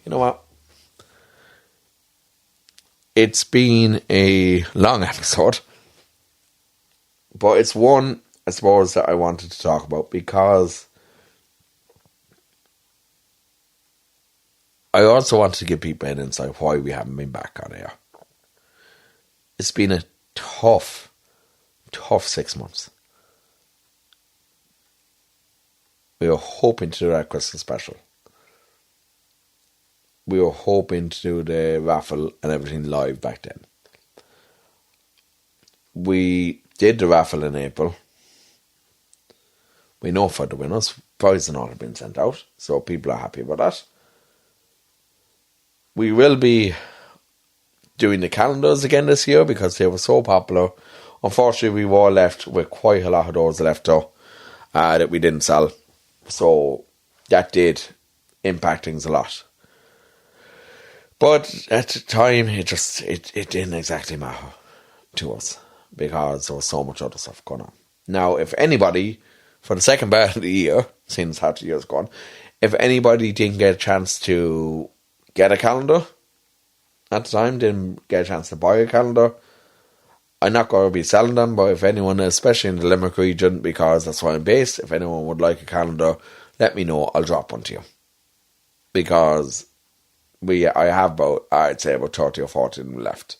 You know what? It's been a long episode, but it's one, I suppose, that I wanted to talk about because I also wanted to give people an insight why we haven't been back on air. It's been a tough 6 months. We were hoping to do that Christmas special. We were hoping to do the raffle and everything live back then. We did the raffle in April. We know for the winners. Prizes and all have been sent out, so people are happy about that. We will be doing the calendars again this year because they were so popular. Unfortunately, we were left with quite a lot of those left though that we didn't sell. So that did impact things a lot. But at the time, it didn't exactly matter to us because there was so much other stuff going on. Now, if anybody, for the second part of the year, since half the year's gone, if anybody didn't get a chance to get a calendar at the time, didn't get a chance to buy a calendar, I'm not going to be selling them, but if anyone, especially in the Limerick region, because that's where I'm based, if anyone would like a calendar, let me know, I'll drop one to you. Because I have about 30 or 40 left.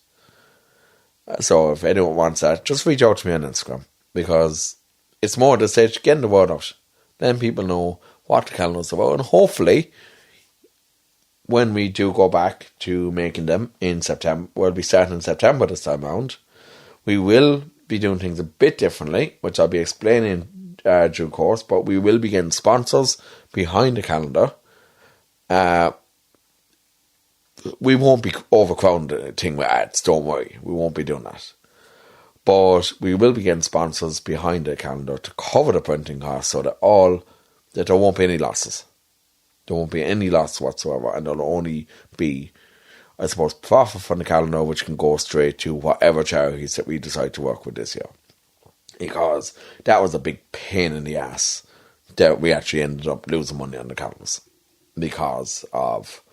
So if anyone wants that, just reach out to me on Instagram. Because it's more the stage, getting the word out. Then people know what the calendar is about. And hopefully, when we do go back to making them in September, we'll be starting in September this time around. We will be doing things a bit differently, which I'll be explaining due course, but we will be getting sponsors behind the calendar. We won't be overcrowding the thing with ads, don't worry. We won't be doing that. But we will be getting sponsors behind the calendar to cover the printing costs so that there won't be any losses. There won't be any loss whatsoever, and there'll only be, I suppose, profit from the calendar, which can go straight to whatever charities that we decide to work with this year. Because that was a big pain in the ass that we actually ended up losing money on the calendars. Because of,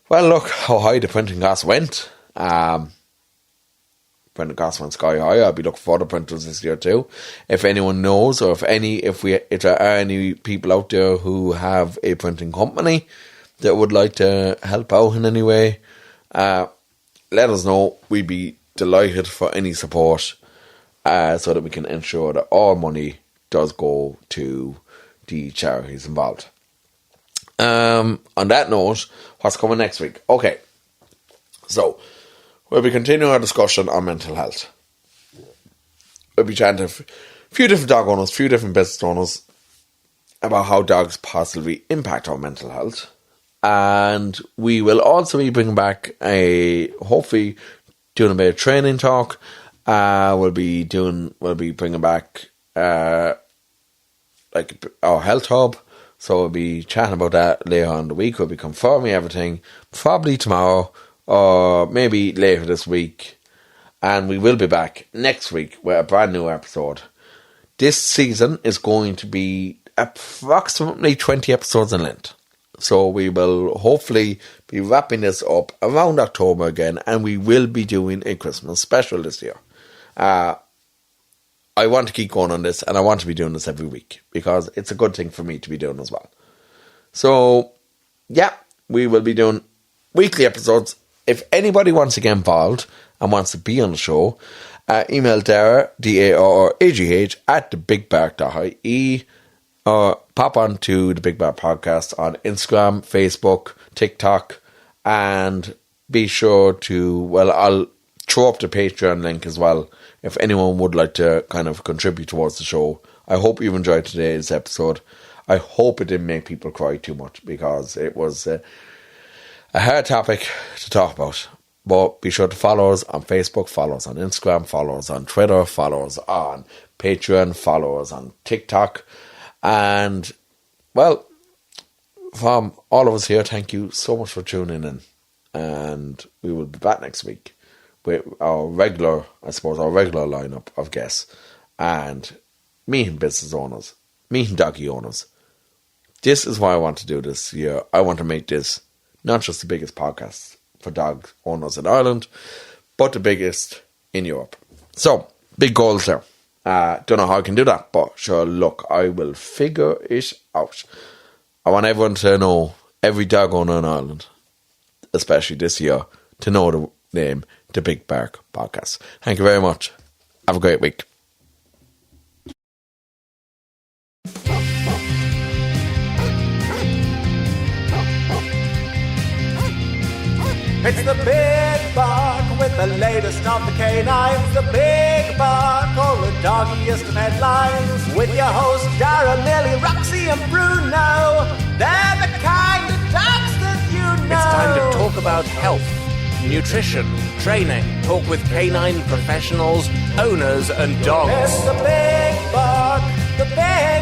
well, look how high the printing costs went. Printing costs went sky high. I'll be looking for other printers this year too. If anyone knows, or if there are any people out there who have a printing company that would like to help out in any way, let us know. We'd be delighted for any support so that we can ensure that all money does go to the charities involved. On that note, what's coming next week? Okay, so we'll be continuing our discussion on mental health. we'll be chatting to a few different dog owners, a few different business owners about how dogs positively impact our mental health. And we will also be bringing back hopefully doing a bit of training talk. We'll be bringing back like our health hub. So we'll be chatting about that later on in the week. We'll be confirming everything probably tomorrow or maybe later this week. And we will be back next week with a brand new episode. This season is going to be approximately 20 episodes in length. So we will hopefully be wrapping this up around October again, and we will be doing a Christmas special this year. I want to keep going on this, and I want to be doing this every week because it's a good thing for me to be doing as well. So, yeah, we will be doing weekly episodes. If anybody wants to get involved and wants to be on the show, email Darragh, Darragh, at thebigbark.ie, or pop on to the Big Bear Podcast on Instagram, Facebook, TikTok, and be sure to, I'll throw up the Patreon link as well if anyone would like to kind of contribute towards the show. I hope you've enjoyed today's episode. I hope it didn't make people cry too much because it was a hard topic to talk about. But be sure to follow us on Facebook, follow us on Instagram, follow us on Twitter, follow us on Patreon, follow us on TikTok. And, from all of us here, thank you so much for tuning in. And we will be back next week with our regular lineup of guests and meeting business owners, meeting doggy owners. This is why I want to do this year. I want to make this not just the biggest podcast for dog owners in Ireland, but the biggest in Europe. So, big goals there. Don't know how I can do that, but sure, look, I will figure it out. I want everyone to know, every dog owner in Ireland, especially this year, to know the name, The Big Bark Podcast. Thank you very much. Have a great week. It's the Big Bark with the latest of the canines. The Big Bark, all the doggiest of headlines. With your hosts Darragh, Millie, Roxy and Bruno. They're the kind of dogs that you know. It's time to talk about health, nutrition, training, talk with canine professionals, owners and dogs. It's the Big Bark, the Big